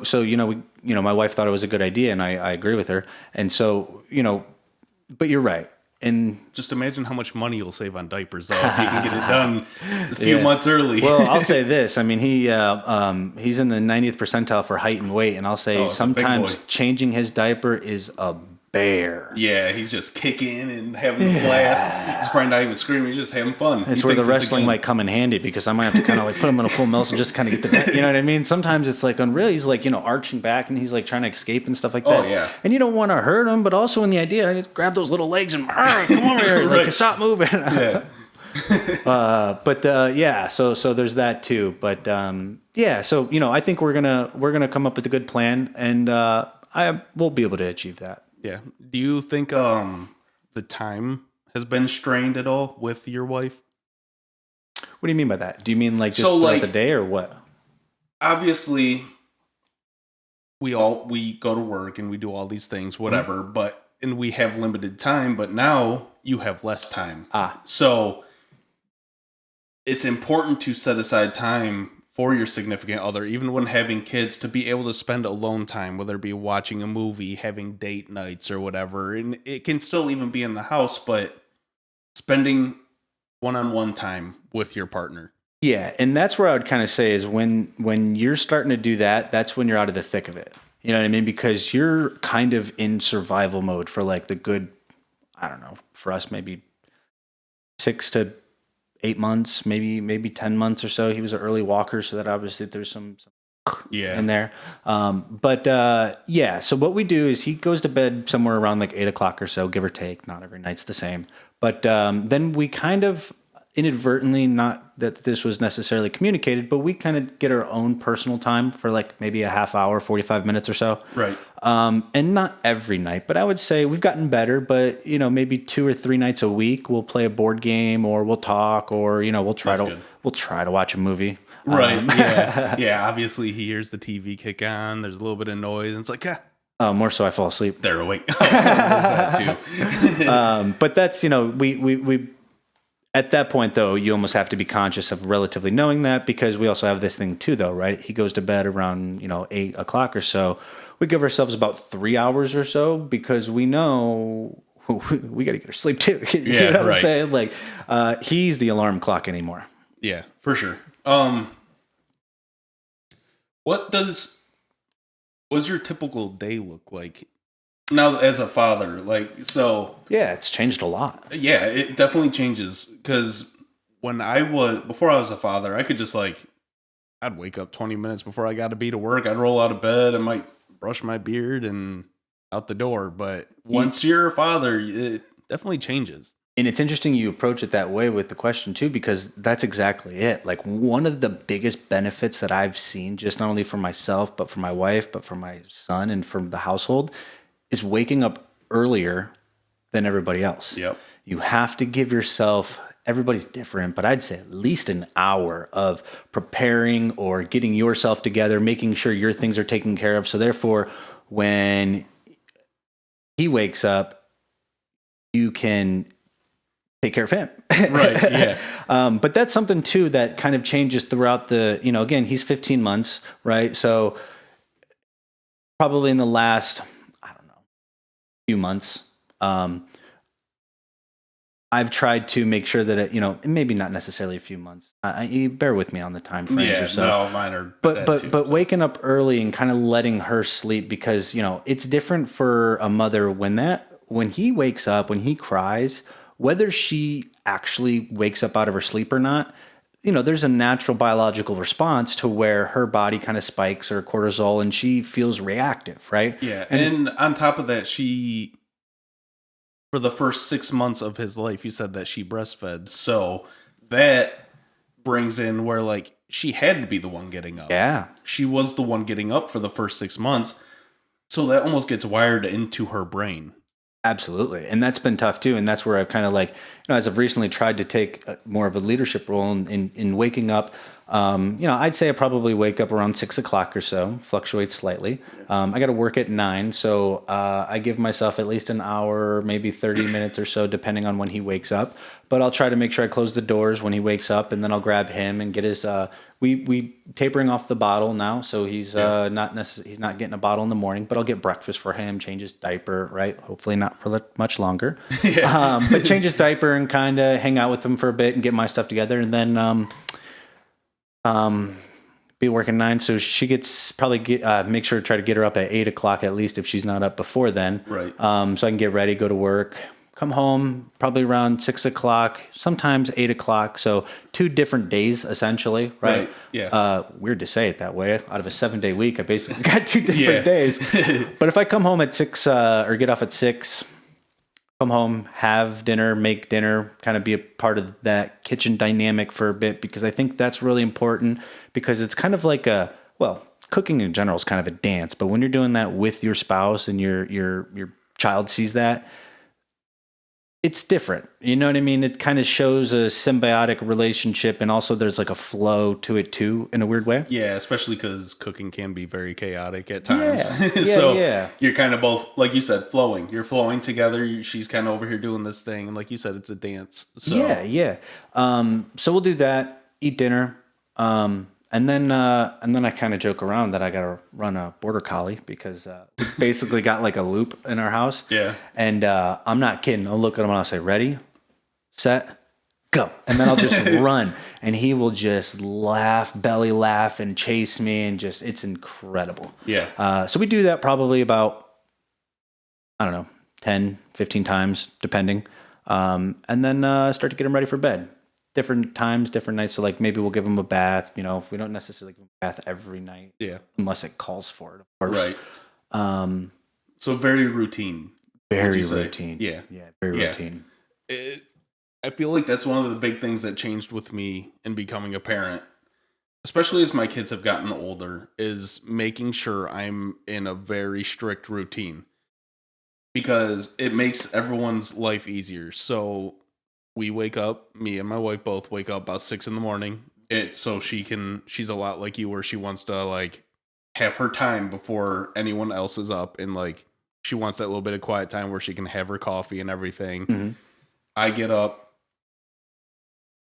Speaker 2: my wife thought it was a good idea, and I agree with her. And so, but you're right. And
Speaker 1: just imagine how much money you'll save on diapers, though, if you can get it done a few months early.
Speaker 2: Well, I'll say this. I mean, he's in the 90th percentile for height and weight, and I'll say sometimes changing his diaper is a bear.
Speaker 1: Yeah, he's just kicking and having a blast. He's probably not even screaming. He's just having fun.
Speaker 2: It's where the wrestling might come in handy because I might have to kind of like put him in a full melt and just kind of get the, you know what I mean? Sometimes it's like unreal. He's like, arching back and he's like trying to escape and stuff like that.
Speaker 1: Oh, yeah.
Speaker 2: And you don't want to hurt him, but also in the idea, grab those little legs and come over here, right. Like stop moving. Yeah. So there's that too. But so I think we're gonna come up with a good plan, and we'll be able to achieve that.
Speaker 1: Yeah. Do you think the time has been strained at all with your wife?
Speaker 2: What do you mean by that? Do you mean like just throughout the day or what?
Speaker 1: Obviously, we go to work and we do all these things, whatever. Mm-hmm. And we have limited time. But now you have less time. So it's important to set aside time for your significant other, even when having kids, to be able to spend alone time, whether it be watching a movie, having date nights or whatever. And it can still even be in the house, but spending one-on-one time with your partner.
Speaker 2: Yeah. And that's where I would kind of say is when you're starting to do that, that's when you're out of the thick of it. You know what I mean? Because you're kind of in survival mode for like the good, I don't know, for us, maybe 6 to 8 months, maybe 10 months or so. He was an early walker, so that obviously there's some in there. So what we do is he goes to bed somewhere around like 8 o'clock or so, give or take. Not every night's the same. But then we kind of inadvertently, not that this was necessarily communicated, but we kind of get our own personal time for like maybe a half hour, 45 minutes or so.
Speaker 1: Right.
Speaker 2: And not every night, but I would say we've gotten better, but maybe 2 or 3 nights a week we'll play a board game or we'll talk or, we'll try to watch a movie.
Speaker 1: Right. Yeah. Yeah. Obviously he hears the TV kick on. There's a little bit of noise. And it's like,
Speaker 2: more so I fall asleep.
Speaker 1: They're awake. There's that too.
Speaker 2: But that's, we at that point, though, you almost have to be conscious of relatively knowing that, because we also have this thing too, though, right? He goes to bed around, 8 o'clock or so. We give ourselves about 3 hours or so because we know we got to get our sleep too. You know what I'm saying? Like, he's the alarm clock anymore.
Speaker 1: Yeah, for sure. What does your typical day look like now as a father?
Speaker 2: Yeah, it's changed a lot.
Speaker 1: Yeah, it definitely changes, because before I was a father, I could just I'd wake up 20 minutes before I got to be to work. I'd roll out of bed. I might brush my beard and out the door. But once you're a father, it definitely changes.
Speaker 2: And it's interesting you approach it that way with the question too, because that's exactly it. Like, one of the biggest benefits that I've seen, just not only for myself, but for my wife, but for my son and for the household, is waking up earlier than everybody else.
Speaker 1: Yep.
Speaker 2: You have to give yourself, everybody's different, but I'd say at least an hour of preparing or getting yourself together, making sure your things are taken care of. So therefore, when he wakes up, you can take care of him.
Speaker 1: Right. Yeah.
Speaker 2: But that's something too that kind of changes throughout the, again, he's 15 months, right? So probably in the last, few months, I've tried to make sure that it, maybe not necessarily a few months. You bear with me on the time frames or so.
Speaker 1: No, mine are.
Speaker 2: But waking up early and kind of letting her sleep, because it's different for a mother when he wakes up, when he cries, whether she actually wakes up out of her sleep or not. There's a natural biological response to where her body kind of spikes her cortisol and she feels reactive, right?
Speaker 1: Yeah. And on top of that, for the first 6 months of his life, you said that she breastfed. So that brings in where she had to be the one getting up.
Speaker 2: Yeah.
Speaker 1: She was the one getting up for the first 6 months. So that almost gets wired into her brain.
Speaker 2: Absolutely. And that's been tough too. And that's where I've kind of as I've recently tried to take more of a leadership role in waking up. I'd say I probably wake up around 6 o'clock or so, fluctuates slightly. I got to work at 9. So I give myself at least an hour, maybe 30 minutes or so, depending on when he wakes up. But I'll try to make sure I close the doors when he wakes up, and then I'll grab him and get his, we tapering off the bottle now. So he's he's not getting a bottle in the morning, but I'll get breakfast for him, change his diaper, right? Hopefully not for much longer. But change his diaper and kind of hang out with him for a bit and get my stuff together. And then, be working 9, so she gets probably make sure to try to get her up at 8 o'clock at least if she's not up before then.
Speaker 1: Right.
Speaker 2: So I can get ready, go to work, come home probably around 6 o'clock, sometimes 8 o'clock. So 2 different days essentially, right?
Speaker 1: Yeah.
Speaker 2: Weird to say it that way. Out of a 7-day week, I basically got 2 different days. But if I come home at 6 or get off at 6, come home, have dinner, make dinner, kind of be a part of that kitchen dynamic for a bit, because I think that's really important, because it's kind of like cooking in general is kind of a dance, but when you're doing that with your spouse and your child sees that, it's different. You know what I mean? It kind of shows a symbiotic relationship, and also there's like a flow to it too, in a weird way.
Speaker 1: Yeah, especially because cooking can be very chaotic at times.
Speaker 2: Yeah.
Speaker 1: You're kind of both, like you said, flowing. You're flowing together. She's kind of over here doing this thing, and like you said, it's a dance. So.
Speaker 2: Yeah. So we'll do that, eat dinner, and then I kind of joke around that I got to run a border collie, because we basically got like a loop in our house.
Speaker 1: Yeah.
Speaker 2: And I'm not kidding. I'll look at him and I'll say, "Ready, set, go," and then I'll just run, and he will just belly laugh, and chase me, and it's incredible.
Speaker 1: Yeah.
Speaker 2: So we do that probably about, I don't know, 10, 15 times, depending. And then start to get him ready for bed. Different times, different nights. So like maybe we'll give him a bath. We don't necessarily give him a bath every night.
Speaker 1: Yeah.
Speaker 2: Unless it calls for it, of course.
Speaker 1: Right. So very routine.
Speaker 2: Very routine.
Speaker 1: Yeah.
Speaker 2: Very routine.
Speaker 1: I feel like that's one of the big things that changed with me in becoming a parent, especially as my kids have gotten older, is making sure I'm in a very strict routine, because it makes everyone's life easier. So we wake up, me and my wife both wake up about 6 a.m. So she's a lot like you, where she wants to like have her time before anyone else is up, and like she wants that little bit of quiet time where she can have her coffee and everything.
Speaker 2: Mm-hmm.
Speaker 1: I get up,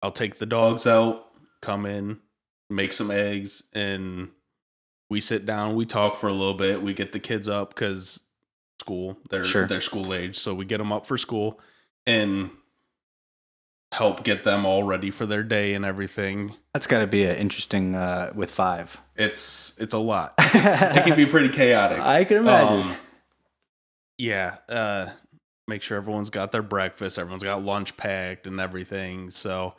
Speaker 1: I'll take the dogs out, come in, make some eggs, and we sit down, we talk for a little bit, we get the kids up because school, they're school age, so we get them up for school and help get them all ready for their day and everything.
Speaker 2: That's got to be interesting with 5.
Speaker 1: It's a lot. It can be pretty chaotic.
Speaker 2: I can imagine.
Speaker 1: Make sure everyone's got their breakfast, everyone's got lunch packed and everything. So,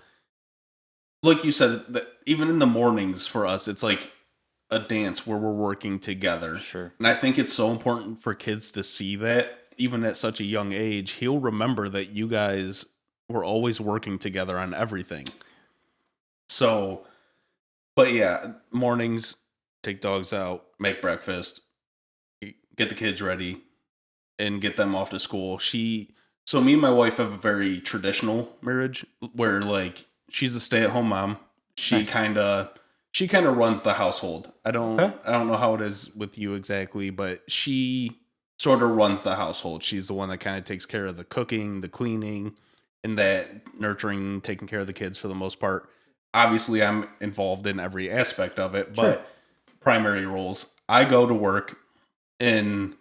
Speaker 1: like you said, even in the mornings for us, it's like a dance where we're working together.
Speaker 2: Sure.
Speaker 1: And I think it's so important for kids to see that, even at such a young age. He'll remember that you guys were always working together on everything. So, but yeah, mornings, take dogs out, make breakfast, get the kids ready, and get them off to school. So me and my wife have a very traditional marriage, where like she's a stay-at-home mom. She kind of runs the household. I don't know how it is with you exactly, but she sort of runs the household. She's the one that kind of takes care of the cooking, the cleaning, and that nurturing, taking care of the kids for the most part. Obviously, I'm involved in every aspect of it, but primary roles. I go to work and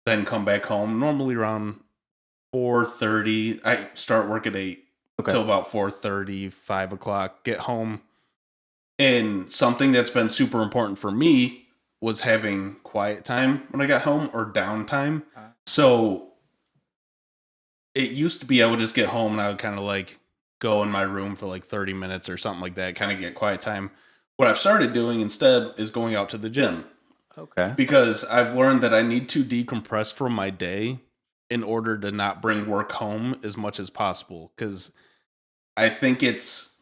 Speaker 1: then come back home, normally around 4:30. I start work at 8 till about 4:30, 5 o'clock, get home. And something that's been super important for me was having quiet time when I got home, or downtime. So it used to be I would just get home and I would kind of like go in my room for like 30 minutes or something like that, kind of get quiet time. What I've started doing instead is going out to the gym.
Speaker 2: Okay.
Speaker 1: Because I've learned that I need to decompress from my day in order to not bring work home as much as possible. Because I think it's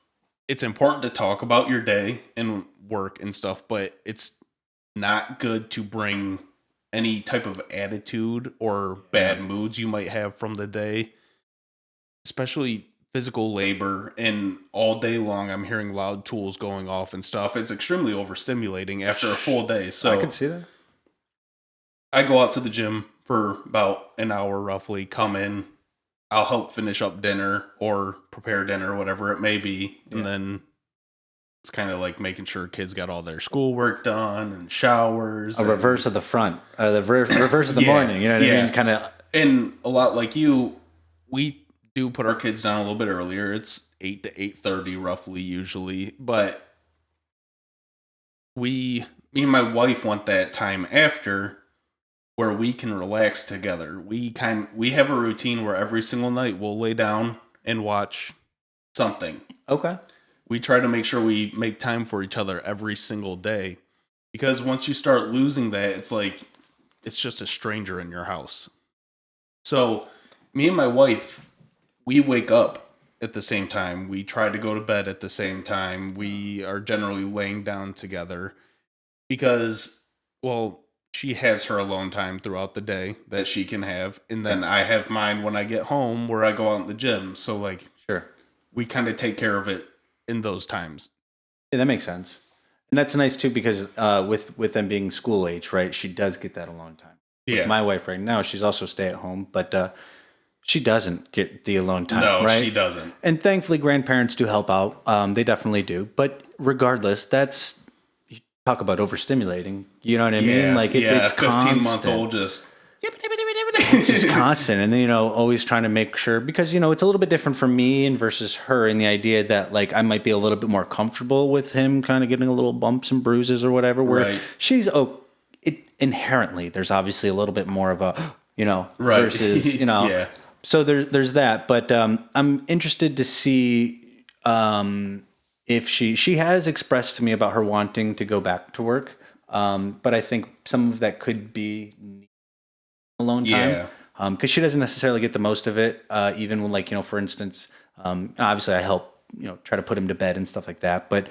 Speaker 1: important to talk about your day and work and stuff, but it's not good to bring any type of attitude or bad moods you might have from the day, especially physical labor. And all day long, I'm hearing loud tools going off and stuff. It's extremely overstimulating after a full day. So
Speaker 2: I can see that.
Speaker 1: I go out to the gym for about an hour roughly, come in, I'll help finish up dinner or prepare dinner, whatever it may be. And then it's kind of like making sure kids got all their schoolwork done and showers.
Speaker 2: A reverse of the front, the reverse of the morning. You know what I mean? Kind of.
Speaker 1: And a lot like you, we do put our kids down a little bit earlier. It's 8 to 8:30 roughly usually. But me and my wife want that time after where we can relax together. We have a routine where every single night we'll lay down and watch something.
Speaker 2: Okay.
Speaker 1: We try to make sure we make time for each other every single day, because once you start losing that, it's like it's just a stranger in your house. So, me and my wife, we wake up at the same time. We try to go to bed at the same time. We are generally laying down together because, well, she has her alone time throughout the day that she can have, and then I have mine when I get home where I go out in the gym. So, like,
Speaker 2: Sure.
Speaker 1: we kind of take care of it in those times.
Speaker 2: Yeah, that makes sense. And that's nice too, because with them being school age, right? She does get that alone time. With my wife right now, she's also stay at home, but she doesn't get the alone time.
Speaker 1: No,
Speaker 2: right?
Speaker 1: she doesn't.
Speaker 2: And thankfully, grandparents do help out. They definitely do. But regardless, that's you talk about overstimulating. You know what I mean? Like it's
Speaker 1: 15-month-old just.
Speaker 2: It's just constant, and then always trying to make sure, because it's a little bit different for me and versus her, in the idea that like I might be a little bit more comfortable with him kind of getting a little bumps and bruises or whatever, where she's inherently there's obviously a little bit more of a versus
Speaker 1: Yeah.
Speaker 2: So there's that, but I'm interested to see if she has expressed to me about her wanting to go back to work, but I think some of that could be alone time, because she doesn't necessarily get the most of it, even when, like, for instance, obviously I help try to put him to bed and stuff like that, but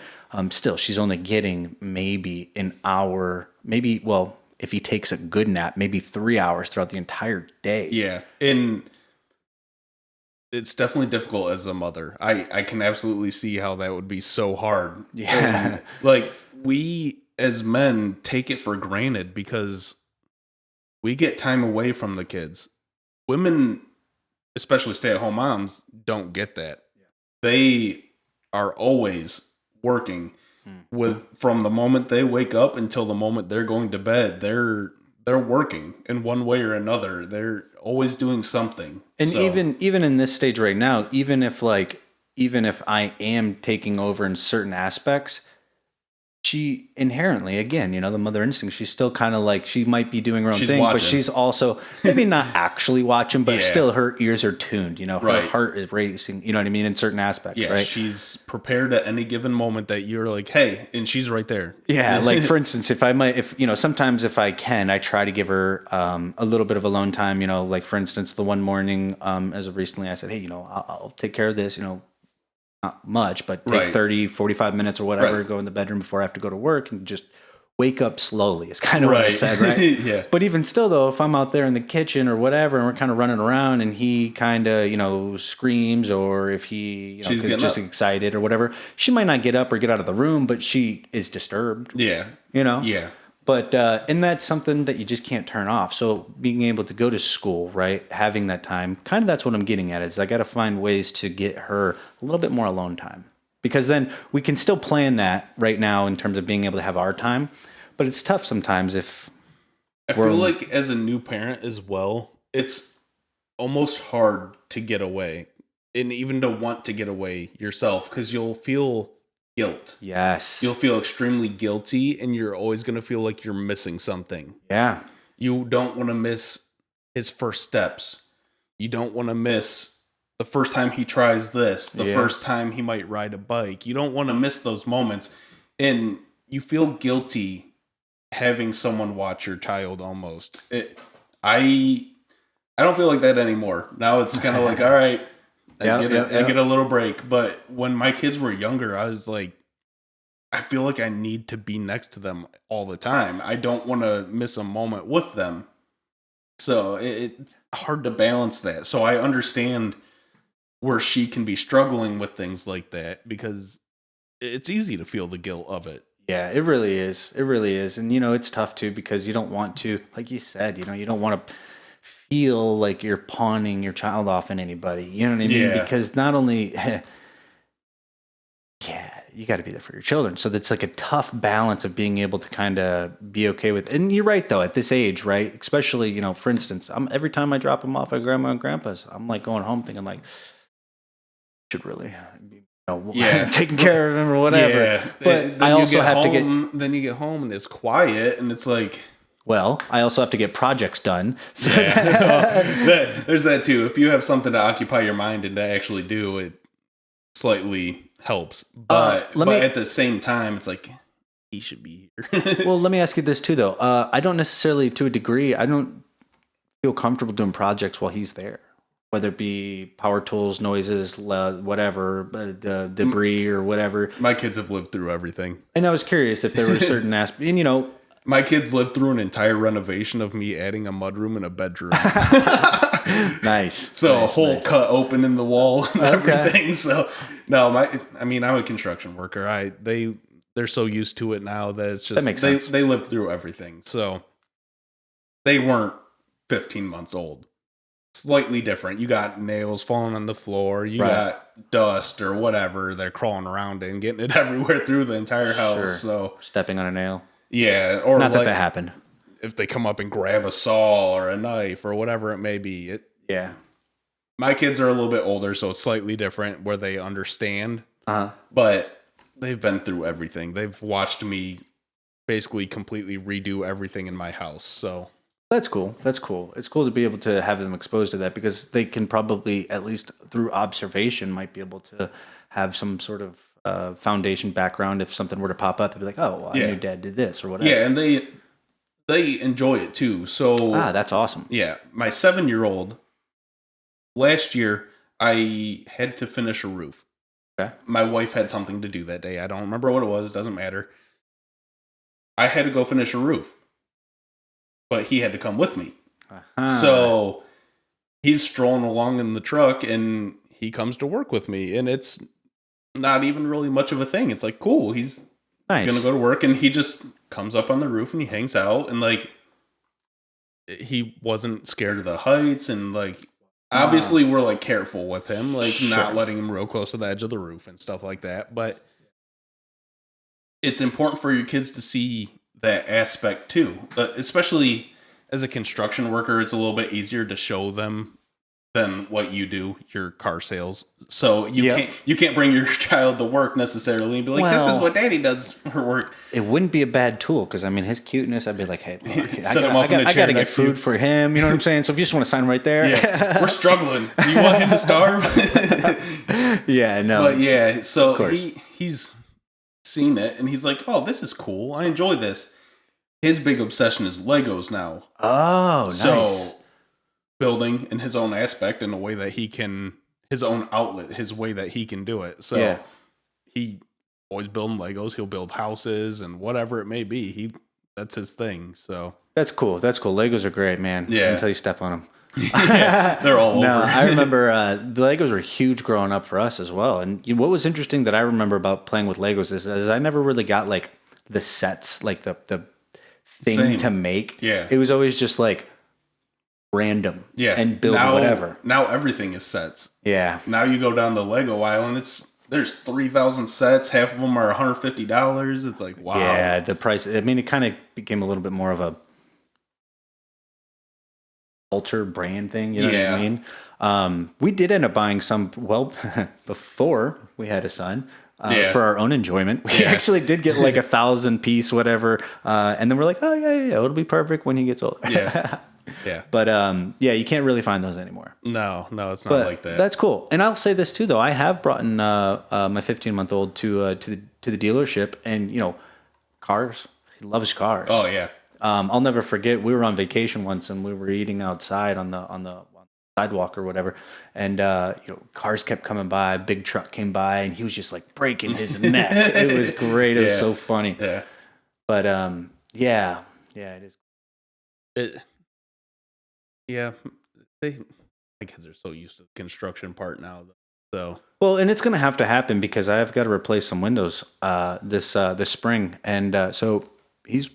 Speaker 2: still she's only getting maybe an hour, maybe, well, if he takes a good nap, maybe 3 hours throughout the entire day.
Speaker 1: And it's definitely difficult as a mother. I can absolutely see how that would be so hard. And, like, we as men take it for granted because we get time away from the kids. Women, especially stay-at-home moms, don't get that. They are always working from the moment they wake up until the moment they're going to bed. They're working in one way or another. They're always doing something.
Speaker 2: And even in this stage right now, even if I am taking over in certain aspects, she inherently, again, the mother instinct, she's still kind of like, she might be doing her own thing, watching. But she's also maybe not actually watching, but still her ears are tuned, her heart is racing, you know what I mean, in certain aspects, right?
Speaker 1: She's prepared at any given moment that you're like, hey, and she's right there.
Speaker 2: Yeah, like for instance, sometimes if I can, I try to give her a little bit of alone time, like for instance, the one morning, as of recently, I said, hey, I'll take care of this, not much, but take 30, 45 minutes or whatever, go in the bedroom before I have to go to work and just wake up slowly is kind of what I said, right? But even still, though, if I'm out there in the kitchen or whatever and we're kind of running around and he kind of, screams, or if he is just excited or whatever, she might not get up or get out of the room, but she is disturbed.
Speaker 1: Yeah.
Speaker 2: But, and that's something that you just can't turn off. So being able to go to school, right, having that time, kind of that's what I'm getting at, is I got to find ways to get her a little bit more alone time. Because then we can still plan that right now in terms of being able to have our time. But it's tough sometimes if...
Speaker 1: I feel like as a new parent as well, it's almost hard to get away. And even to want to get away yourself, because you'll feel... guilt.
Speaker 2: Yes.
Speaker 1: You'll feel extremely guilty, and you're always going to feel like you're missing something.
Speaker 2: Yeah.
Speaker 1: You don't want to miss his first steps. You don't want to miss the first time he tries this, the first time he might ride a bike. You don't want to miss those moments. And you feel guilty having someone watch your child almost. I don't feel like that anymore. Now it's kind of like, all right, I get a little break. But when my kids were younger, I was like, I feel like I need to be next to them all the time. I don't want to miss a moment with them. So it's hard to balance that. So I understand where she can be struggling with things like that, because it's easy to feel the guilt of it.
Speaker 2: Yeah, it really is. It really is. And, it's tough too, because you don't want to, like you said, you don't want to feel like you're pawning your child off on anybody. You know what I mean?
Speaker 1: Yeah.
Speaker 2: Because not only, you got to be there for your children. So that's like a tough balance of being able to kind of be okay with. And you're right, though, at this age, right? Especially, for instance, every time I drop them off at grandma and grandpa's, I'm like going home thinking like, should really be taking care of him or whatever.
Speaker 1: Yeah.
Speaker 2: But I also have to get.
Speaker 1: Then you get home and it's quiet and it's like.
Speaker 2: Well, I also have to get projects done. So
Speaker 1: There's that too. If you have something to occupy your mind and to actually do, it slightly helps. But at the same time, it's like he should be here.
Speaker 2: Well, let me ask you this too, though. I don't necessarily, to a degree, I don't feel comfortable doing projects while he's there, whether it be power tools, noises, whatever, debris or whatever.
Speaker 1: My kids have lived through everything.
Speaker 2: And I was curious if there were certain aspects, and
Speaker 1: my kids lived through an entire renovation of me adding a mudroom and a bedroom.
Speaker 2: Nice.
Speaker 1: So a whole cut open in the wall and everything. So no, I'm a construction worker. They're so used to it now that it's just
Speaker 2: that makes sense.
Speaker 1: They lived through everything. So they weren't 15 months old. Slightly different. You got nails falling on the floor. You got dust or whatever. They're crawling around and getting it everywhere through the entire house. Sure. So
Speaker 2: stepping on a nail.
Speaker 1: Yeah, or
Speaker 2: not that happened.
Speaker 1: If they come up and grab a saw or a knife or whatever it may be. My kids are a little bit older, so it's slightly different where they understand. But they've been through everything. They've watched me basically completely redo everything in my house. So
Speaker 2: that's cool. It's cool to be able to have them exposed to that because they can probably, at least through observation, might be able to have some sort of foundation background. If something were to pop up, they'd be like, "Oh, well, I knew Dad did this or whatever."
Speaker 1: Yeah, and they enjoy it too. So
Speaker 2: that's awesome.
Speaker 1: Yeah, my 7-year-old. Last year, I had to finish a roof.
Speaker 2: Okay.
Speaker 1: My wife had something to do that day. I don't remember what it was. It doesn't matter. I had to go finish a roof, but he had to come with me. So he's strolling along in the truck, and he comes to work with me, and it's not even really much of a thing. It's like, cool, he's gonna go to work, and he just comes up on the roof and he hangs out, and like he wasn't scared of the heights, and like obviously we're like careful with him, like not letting him real close to the edge of the roof and stuff like that. But it's important for your kids to see that aspect too, especially as a construction worker. It's a little bit easier to show them than what you do, your car sales. So you can't bring your child to work necessarily and be like, this is what Daddy does for work.
Speaker 2: It wouldn't be a bad tool because I mean his cuteness. I'd be like, hey, look,
Speaker 1: I
Speaker 2: gotta get food for him. You know what I'm saying? So if you just want to sign right there,
Speaker 1: we're struggling. Do you want him to starve?
Speaker 2: No.
Speaker 1: But so he's seen it and he's like, oh, this is cool. I enjoy this. His big obsession is Legos now.
Speaker 2: Oh, nice.
Speaker 1: So building in his own aspect in a way that he can, his own outlet, his way that he can do it. So he always building Legos. He'll build houses and whatever it may be. That's his thing. So
Speaker 2: that's cool. Legos are great, man.
Speaker 1: Yeah.
Speaker 2: Until you step on them.
Speaker 1: They're all over.
Speaker 2: No, I remember the Legos were huge growing up for us as well. And what was interesting that I remember about playing with Legos is I never really got like the sets, like the thing to make.
Speaker 1: Yeah.
Speaker 2: It was always just like random and build whatever.
Speaker 1: Now everything is sets.
Speaker 2: Yeah.
Speaker 1: Now you go down the Lego aisle and there's 3,000 sets. Half of them are $150. It's like, wow.
Speaker 2: Yeah, the price. I mean, it kind of became a little bit more of a culture brand thing. You know what I mean? We did end up buying some, before we had a son. For our own enjoyment. We actually did get like 1,000 piece, whatever. And then we're like, oh, yeah, it'll be perfect when he gets older.
Speaker 1: Yeah.
Speaker 2: But you can't really find those anymore.
Speaker 1: No, it's not like that.
Speaker 2: That's cool. And I'll say this too, though. I have brought in my 15-month-old to the dealership, and cars. He loves cars.
Speaker 1: Oh yeah.
Speaker 2: I'll never forget. We were on vacation once, and we were eating outside on the sidewalk or whatever, and cars kept coming by. A big truck came by, and he was just like breaking his neck. It was great. It was so funny.
Speaker 1: Yeah.
Speaker 2: But it is.
Speaker 1: My kids are so used to the construction part now, so.
Speaker 2: Well, and it's going to have to happen because I've got to replace some windows this spring, and so he's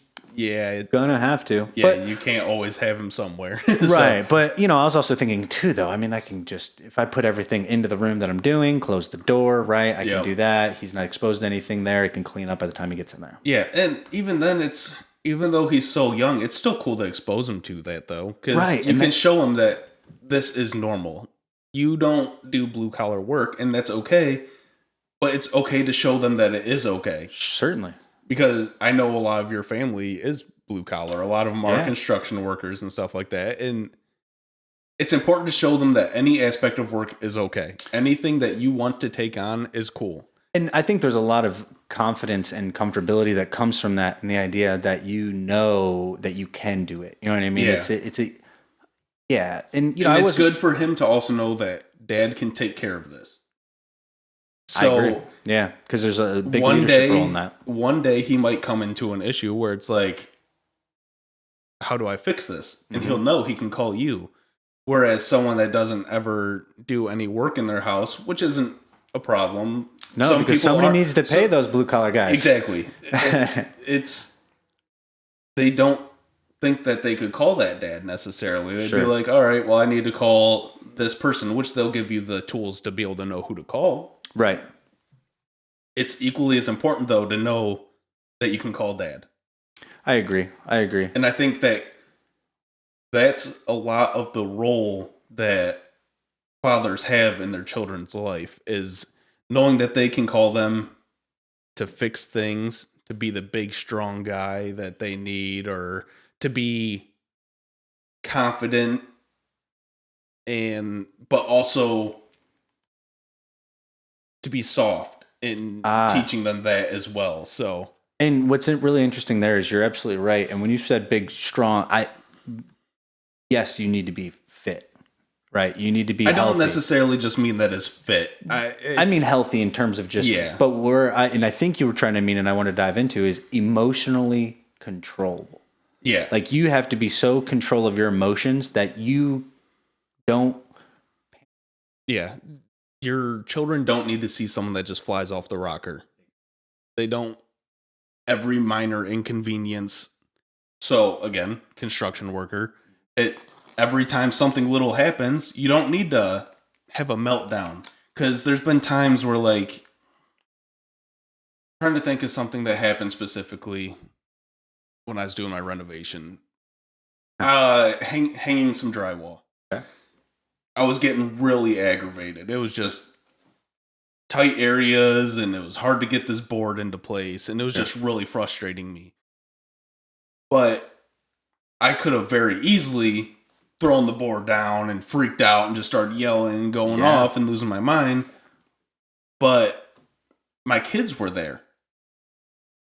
Speaker 2: gonna have to.
Speaker 1: Yeah, but you can't always have him somewhere.
Speaker 2: Right, but I was also thinking too, though. I mean, I can just, if I put everything into the room that I'm doing, close the door, right? I can do that. He's not exposed to anything there. He can clean up by the time he gets in there.
Speaker 1: Yeah, and even then, even though he's so young, it's still cool to expose him to that, though, because you can show him that this is normal. You don't do blue collar work, and that's okay. But it's okay to show them that it is okay.
Speaker 2: Certainly.
Speaker 1: Because I know a lot of your family is blue collar. A lot of them are
Speaker 2: Yeah.
Speaker 1: construction workers and stuff like that. And it's important to show them that any aspect of work is okay. Anything that you want to take on is cool.
Speaker 2: And I think there's a lot of confidence and comfortability that comes from that, and the idea that you know that you can do it. You know what I mean?
Speaker 1: Yeah.
Speaker 2: Yeah. And
Speaker 1: you know, it's good for him to also know that dad can take care of this. So,
Speaker 2: I agree. Yeah, because there's a big leadership role in that.
Speaker 1: One day he might come into an issue where it's like, how do I fix this? And he'll know he can call you. Whereas someone that doesn't ever do any work in their house, which isn't a problem.
Speaker 2: No, because somebody needs to pay those blue collar guys.
Speaker 1: Exactly. They don't think that they could call that dad necessarily. They'd be like, all right, well, I need to call this person, which they'll give you the tools to be able to know who to call.
Speaker 2: Right.
Speaker 1: It's equally as important, though, to know that you can call dad.
Speaker 2: I agree.
Speaker 1: And I think that that's a lot of the role that fathers have in their children's life, is knowing that they can call them to fix things, to be the big, strong guy that they need, or to be confident, but also to be soft in teaching them that as well. So,
Speaker 2: and what's really interesting there is you're absolutely right. And when you said big, strong, yes, you need to be fit, right? You need to be healthy. I don't
Speaker 1: necessarily just mean that as fit.
Speaker 2: I mean healthy in terms of just, but and I think you were trying to mean, and I want to dive into, is emotionally controllable.
Speaker 1: Yeah.
Speaker 2: Like you have to be so control of your emotions that you don't.
Speaker 1: Yeah. Your children don't need to see someone that just flies off the rocker. They don't. Every minor inconvenience. So again, construction worker. Every time something little happens, you don't need to have a meltdown. Because there's been times where, like, trying to think of something that happened specifically when I was doing my renovation. Hanging some drywall.
Speaker 2: Okay.
Speaker 1: I was getting really aggravated. It was just tight areas, and it was hard to get this board into place, and it was just really frustrating me. But I could have very easily thrown the board down and freaked out and just started yelling and going off and losing my mind. But my kids were there.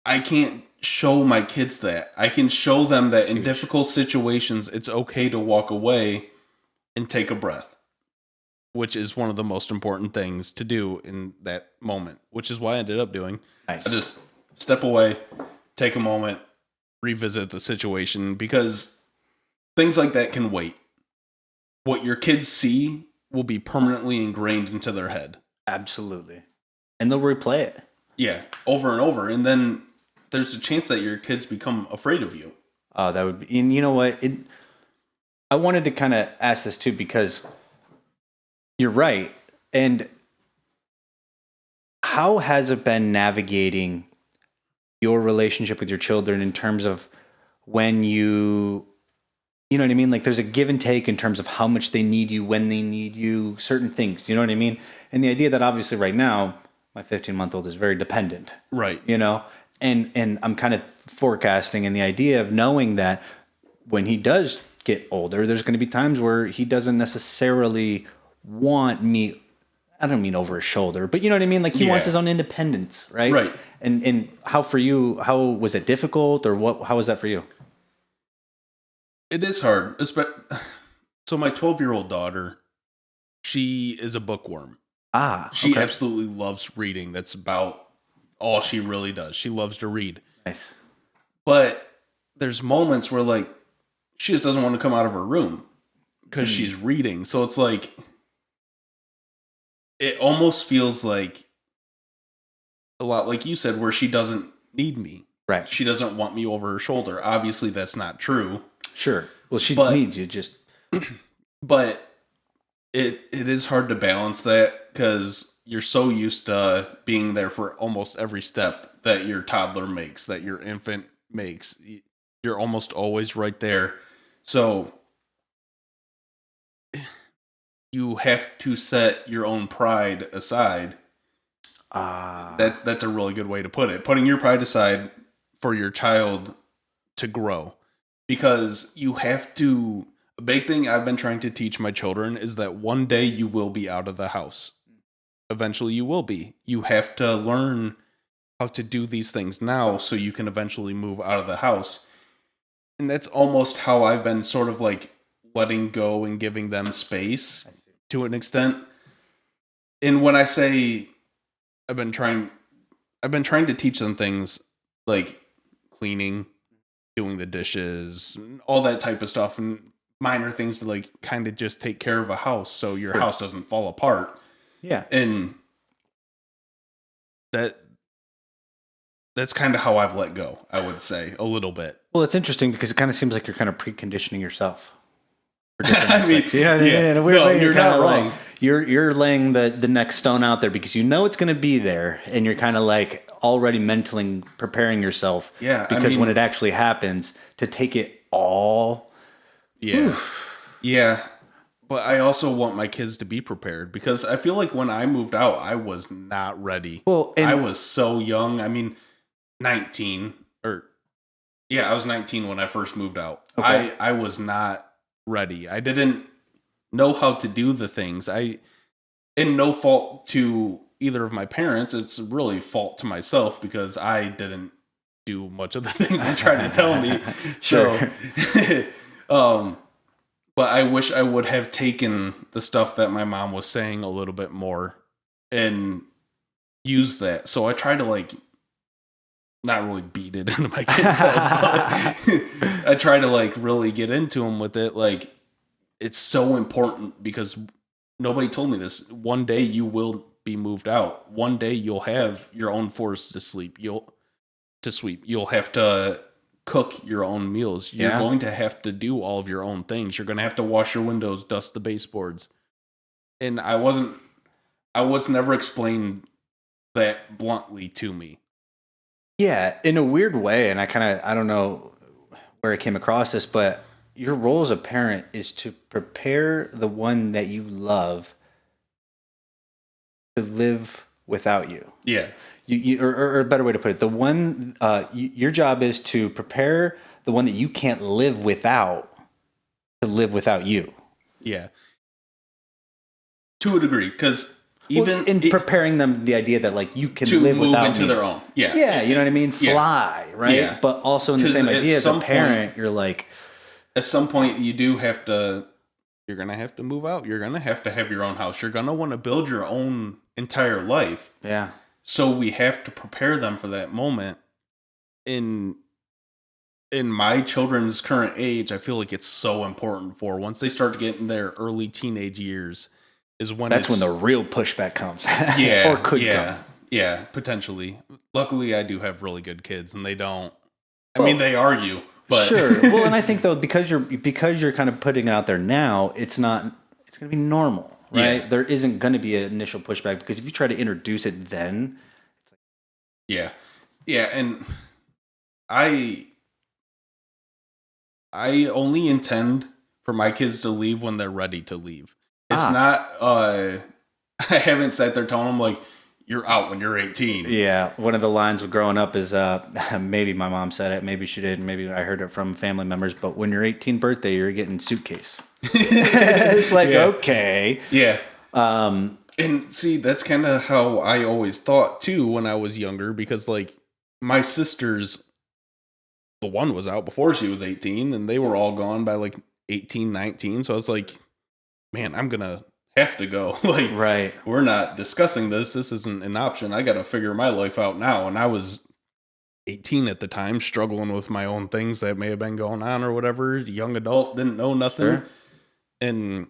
Speaker 1: I can't show my kids that. I can show them that in difficult situations, it's okay to walk away and take a breath, which is one of the most important things to do in that moment, which is what I ended up doing.
Speaker 2: Nice.
Speaker 1: I just step away, take a moment, revisit the situation, because things like that can wait. What your kids see will be permanently ingrained into their head.
Speaker 2: Absolutely. And they'll replay it.
Speaker 1: Yeah, over and over. And then there's a chance that your kids become afraid of you.
Speaker 2: Oh, that would be, and you know what? I wanted to kind of ask this too, because you're right. And how has it been navigating your relationship with your children in terms of when you know what I mean? Like there's a give and take in terms of how much they need you, when they need you, certain things, you know what I mean? And the idea that obviously right now, my 15-month-old is very dependent.
Speaker 1: Right.
Speaker 2: You know? And I'm kind of forecasting, and the idea of knowing that when he does get older, there's going to be times where he doesn't necessarily want me. I don't mean over his shoulder, but you know what I mean? Like he wants his own independence, right?
Speaker 1: Right.
Speaker 2: And how for you, how was it difficult, or how was that for you?
Speaker 1: It is hard. So my 12-year-old daughter, she is a bookworm. She absolutely loves reading. That's about all she really does. She loves to read.
Speaker 2: Nice.
Speaker 1: But there's moments where, like, she just doesn't want to come out of her room because she's reading. So it's like, it almost feels like a lot like you said, where she doesn't need me.
Speaker 2: Right.
Speaker 1: She doesn't want me over her shoulder. Obviously, that's not true.
Speaker 2: Sure. Well, she needs you just.
Speaker 1: But it is hard to balance that, because you're so used to being there for almost every step that your toddler makes, that your infant makes. You're almost always right there. So you have to set your own pride aside That's a really good way to put it. Putting your pride aside for your child to grow. Because you have to, a big thing I've been trying to teach my children is that one day you will be out of the house. Eventually you will be. You have to learn how to do these things now so you can eventually move out of the house. And that's almost how I've been sort of like letting go and giving them space to an extent. And when I say I've been trying to teach them things like cleaning, doing the dishes, all that type of stuff, and minor things to like kind of just take care of a house so your house doesn't fall apart.
Speaker 2: Yeah.
Speaker 1: And that's kind of how I've let go, I would say, a little bit.
Speaker 2: Well, it's interesting because it kind of seems like you're kind of preconditioning yourself for different aspects. In a weird way,
Speaker 1: you're not wrong.
Speaker 2: Like, you're laying the next stone out there because you know it's going to be there, and you're kind of like already mentally preparing yourself.
Speaker 1: Yeah,
Speaker 2: because when it actually happens, to take it all.
Speaker 1: Yeah,
Speaker 2: oof.
Speaker 1: Yeah. But I also want my kids to be prepared because I feel like when I moved out, I was not ready.
Speaker 2: Well,
Speaker 1: I was so young. I mean, 19 or I was 19 when I first moved out.
Speaker 2: Okay.
Speaker 1: I was not ready. I didn't know how to do the things. And no fault to either of my parents. It's really fault to myself because I didn't do much of the things they tried to tell me.
Speaker 2: Sure.
Speaker 1: So, but I wish I would have taken the stuff that my mom was saying a little bit more and used that. So I try to like not really beat it into my kids' heads, but I try to like really get into them with it. Like it's so important because nobody told me this. One day you will be moved out. One day you'll have your own floors to sweep. You'll have to cook your own meals. You're going to have to do all of your own things. You're going to have to wash your windows, dust the baseboards. And I was never explained that bluntly to me.
Speaker 2: Yeah, in a weird way, and I don't know where I came across this, but your role as a parent is to prepare the one that you love to live without you.
Speaker 1: Yeah.
Speaker 2: Or a better way to put it, the one your job is to prepare the one that you can't live without to live without you.
Speaker 1: Yeah. To a degree, because even
Speaker 2: in preparing them the idea that like you can
Speaker 1: to
Speaker 2: live
Speaker 1: move
Speaker 2: without
Speaker 1: into
Speaker 2: me.
Speaker 1: their own. Yeah.
Speaker 2: Yeah, you know what I mean? Fly, right?
Speaker 1: Yeah.
Speaker 2: But also in the same idea as a parent,
Speaker 1: point,
Speaker 2: you're like
Speaker 1: at some point you do have to you're going to have to move out. You're going to have your own house. You're going to want to build your own entire life.
Speaker 2: Yeah.
Speaker 1: So we have to prepare them for that moment. In my children's current age, I feel like it's so important for once they start to get in their early teenage years is when
Speaker 2: that's when the real pushback comes.
Speaker 1: Yeah.
Speaker 2: Or could come.
Speaker 1: Yeah, potentially. Luckily I do have really good kids and they don't I mean they argue, but
Speaker 2: sure. Well, and I think though because you're kind of putting it out there now, it's going to be normal. Right?
Speaker 1: Yeah.
Speaker 2: There isn't going to be an initial pushback because if you try to introduce it then, it's like
Speaker 1: yeah, and I only intend for my kids to leave when they're ready to leave. It's not I haven't sat there telling them like you're out when you're 18.
Speaker 2: Yeah, one of the lines of growing up is maybe my mom said it, maybe she didn't, maybe I heard it from family members, but when your 18th birthday, you're getting suitcase. It's like, okay.
Speaker 1: Yeah. And see, that's kind of how I always thought too when I was younger, because like my sisters, the one was out before she was 18 and they were all gone by like 18, 19. So I was like, man, I'm going to have to go. Like,
Speaker 2: right.
Speaker 1: We're not discussing this. This isn't an option. I got to figure my life out now. And I was 18 at the time, struggling with my own things that may have been going on or whatever. Young adult, didn't know nothing. Sure. And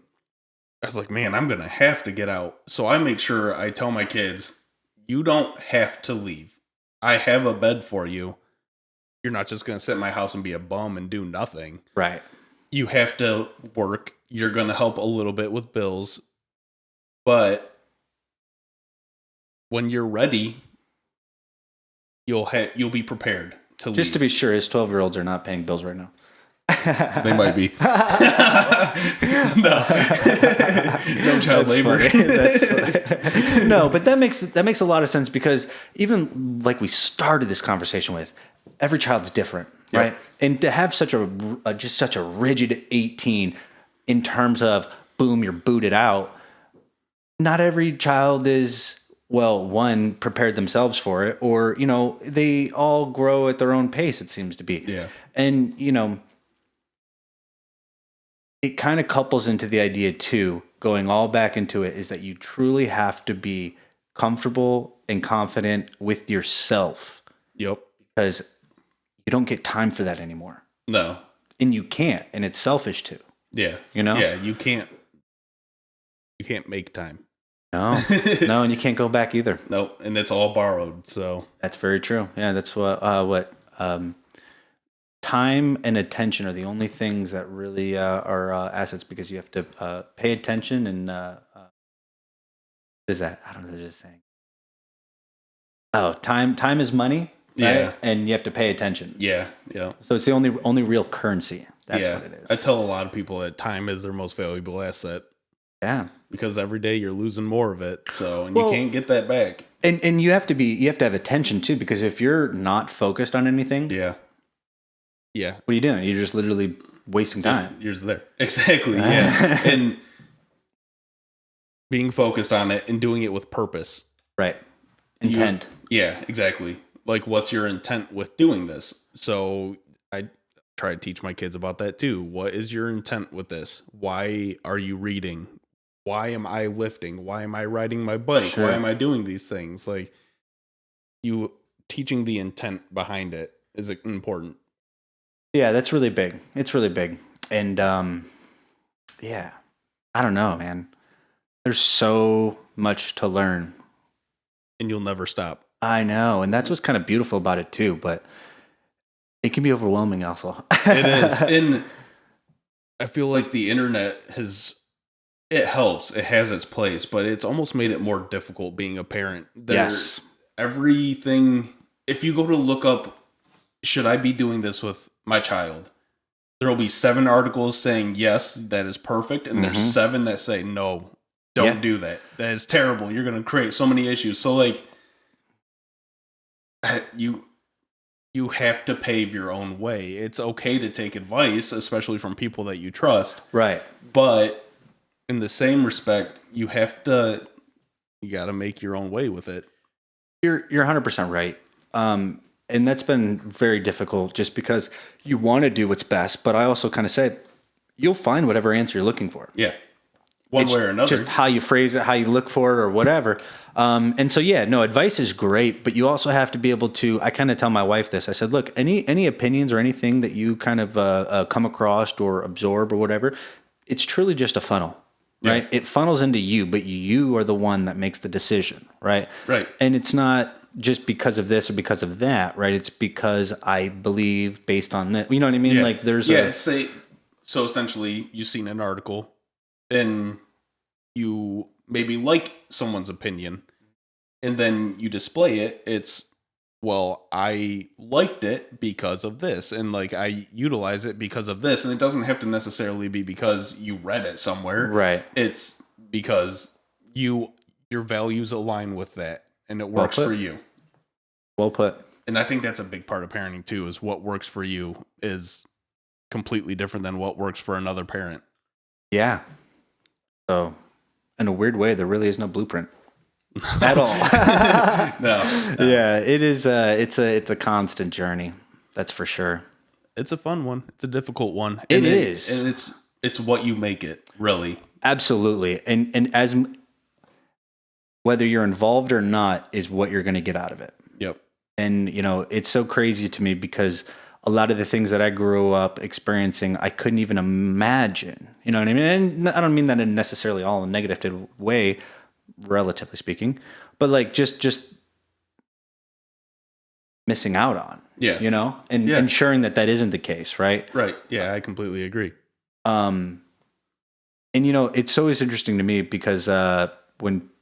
Speaker 1: I was like, man, I'm going to have to get out. So I make sure I tell my kids, you don't have to leave. I have a bed for you. You're not just going to sit in my house and be a bum and do nothing.
Speaker 2: Right.
Speaker 1: You have to work. You're going to help a little bit with bills. But when you're ready, you'll be prepared to leave.
Speaker 2: Just to be sure, his 12-year-olds are not paying bills right now.
Speaker 1: They might be. No. No child labor.
Speaker 2: That's funny. No, but that makes a lot of sense, because even like we started this conversation with, every child's different, right? And to have such a rigid 18 in terms of boom, you're booted out. Not every child is, well, one, prepared themselves for it, or, they all grow at their own pace, it seems to be.
Speaker 1: Yeah.
Speaker 2: And, it kind of couples into the idea too, going all back into it, is that you truly have to be comfortable and confident with yourself.
Speaker 1: Yep.
Speaker 2: Because you don't get time for that anymore.
Speaker 1: No.
Speaker 2: And you can't, and it's selfish too.
Speaker 1: Yeah. Yeah, you can't make time.
Speaker 2: No, and you can't go back either.
Speaker 1: Nope, and it's all borrowed. So
Speaker 2: that's very true. Yeah, that's what time and attention are the only things that really are assets, because you have to pay attention and what is that? I don't know. They're just saying. Oh, time is money. Right?
Speaker 1: Yeah,
Speaker 2: and you have to pay attention.
Speaker 1: Yeah.
Speaker 2: So it's the only real currency. That's what it is.
Speaker 1: I tell a lot of people that time is their most valuable asset.
Speaker 2: Yeah.
Speaker 1: Because every day you're losing more of it, and you can't get that back.
Speaker 2: And you have to have attention too, because if you're not focused on anything,
Speaker 1: yeah,
Speaker 2: what are you doing? You're just literally wasting time.
Speaker 1: You're just there, exactly. Yeah, and being focused on it and doing it with purpose,
Speaker 2: right? Intent.
Speaker 1: Yeah, exactly. Like, what's your intent with doing this? So I try to teach my kids about that too. What is your intent with this? Why are you reading? Why am I lifting? Why am I riding my bike? Sure. Why am I doing these things? Like, you teaching the intent behind it is important.
Speaker 2: Yeah, that's really big. It's really big. And yeah, I don't know, man. There's so much to learn.
Speaker 1: And you'll never stop.
Speaker 2: I know. And that's what's kind of beautiful about it too, but it can be overwhelming also.
Speaker 1: It is. And I feel like the internet it helps. It has its place, but it's almost made it more difficult being a parent.
Speaker 2: Yes.
Speaker 1: Everything, if you go to look up, should I be doing this with my child? There will be 7 articles saying, yes, that is perfect. And there's 7 that say, no, don't do that. That is terrible. You're going to create so many issues. So like, you have to pave your own way. It's okay to take advice, especially from people that you trust.
Speaker 2: Right.
Speaker 1: But in the same respect, you got to make your own way with it.
Speaker 2: You're 100% right. And that's been very difficult, just because you want to do what's best. But I also kind of said, you'll find whatever answer you're looking for.
Speaker 1: Yeah. One way or another.
Speaker 2: Just how you phrase it, how you look for it, or whatever. And so, advice is great, but you also have to be able to, I kind of tell my wife this. I said, look, any opinions or anything that you kind of come across or absorb or whatever, it's truly just a funnel. Right. It funnels into you, but you are the one that makes the decision. Right.
Speaker 1: Right.
Speaker 2: And it's not just because of this or because of that. Right. It's because I believe based on that. You know what I mean?
Speaker 1: Yeah.
Speaker 2: Like there's
Speaker 1: so essentially you've seen an article and you maybe like someone's opinion and then you display it. It's, well, I liked it because of this, and like I utilize it because of this, and it doesn't have to necessarily be because you read it somewhere.
Speaker 2: Right.
Speaker 1: It's because your values align with that, and it works for you.
Speaker 2: Well put.
Speaker 1: And I think that's a big part of parenting too, is what works for you is completely different than what works for another parent.
Speaker 2: Yeah. So, in a weird way, there really is no blueprint. At all.
Speaker 1: No.
Speaker 2: Yeah, it is. It's a constant journey. That's for sure.
Speaker 1: It's a fun one. It's a difficult one.
Speaker 2: It is,
Speaker 1: and it's what you make it, really.
Speaker 2: Absolutely, and as whether you're involved or not is what you're going to get out of it.
Speaker 1: Yep.
Speaker 2: And it's so crazy to me, because a lot of the things that I grew up experiencing, I couldn't even imagine. You know what I mean? And I don't mean that in necessarily all a negative way, relatively speaking, but like just missing out on, and ensuring that isn't the case. Right.
Speaker 1: Right. Yeah. I completely agree.
Speaker 2: And it's always interesting to me, because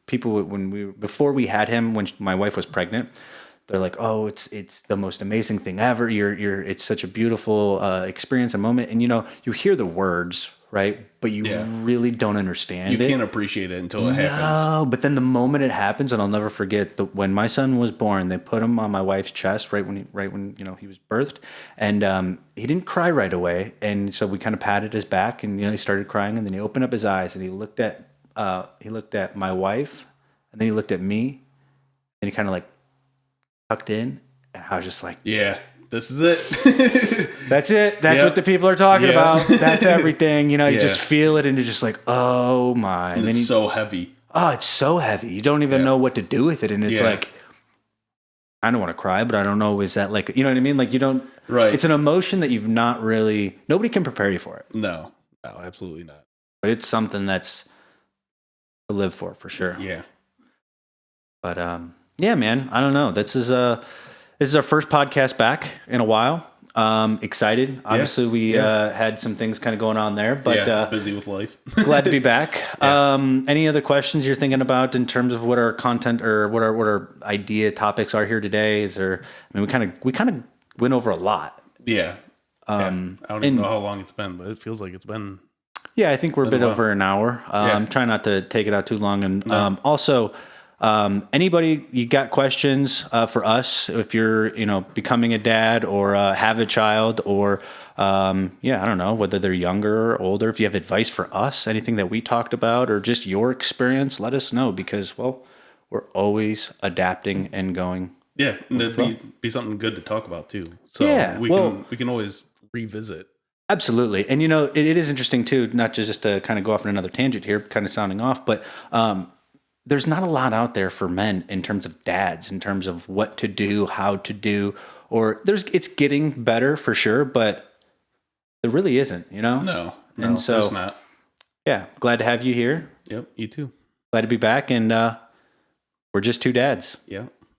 Speaker 2: before we had him, when my wife was pregnant, they're like, oh, it's the most amazing thing ever. It's such a beautiful experience, a moment. And, you hear the words, right? But you really don't understand it.
Speaker 1: You can't appreciate it until it happens.
Speaker 2: No, but then the moment it happens, and I'll never forget when my son was born, they put him on my wife's chest right when he was birthed, and he didn't cry right away, and so we kind of patted his back, and he started crying, and then he opened up his eyes, and he looked at my wife, and then he looked at me, and he kind of like tucked in, and I was just like,
Speaker 1: yeah. This is it.
Speaker 2: That's it. That's what the people are talking about. That's everything. You just feel it and you're just like, oh my.
Speaker 1: And it's so heavy.
Speaker 2: Oh, it's so heavy. You don't even know what to do with it. And it's like, I don't want to cry, but I don't know. Is that like, you know what I mean? Like you don't,
Speaker 1: right.
Speaker 2: It's an emotion that you've not really, nobody can prepare you for it.
Speaker 1: No, absolutely not.
Speaker 2: But it's something that's to live for sure.
Speaker 1: Yeah.
Speaker 2: But yeah, man, I don't know. This is our first podcast back in a while. Excited. Obviously, we had some things kind of going on there, but
Speaker 1: busy with life.
Speaker 2: Glad to be back. Any other questions you're thinking about in terms of what our content or what our idea topics are here today? We kind of went over a lot.
Speaker 1: Yeah. I don't even know how long it's been, but it feels like it's been.
Speaker 2: Yeah, I think we're a bit over an hour. I'm trying not to take it out too long, and also. Anybody, you got questions for us if you're, becoming a dad or have a child or, I don't know, whether they're younger or older. If you have advice for us, anything that we talked about or just your experience, let us know because, well, we're always adapting and going.
Speaker 1: Yeah, and it'd be something good to talk about too. So we can always revisit.
Speaker 2: Absolutely. And, it is interesting too, not just to kind of go off on another tangent here, kind of sounding off, but there's not a lot out there for men in terms of dads, in terms of what to do, how to do, or it's getting better for sure, but there really isn't,
Speaker 1: No,
Speaker 2: and so
Speaker 1: there's not.
Speaker 2: Yeah, glad to have you here.
Speaker 1: Yep, you too.
Speaker 2: Glad to be back, and we're just two dads.
Speaker 1: Yeah.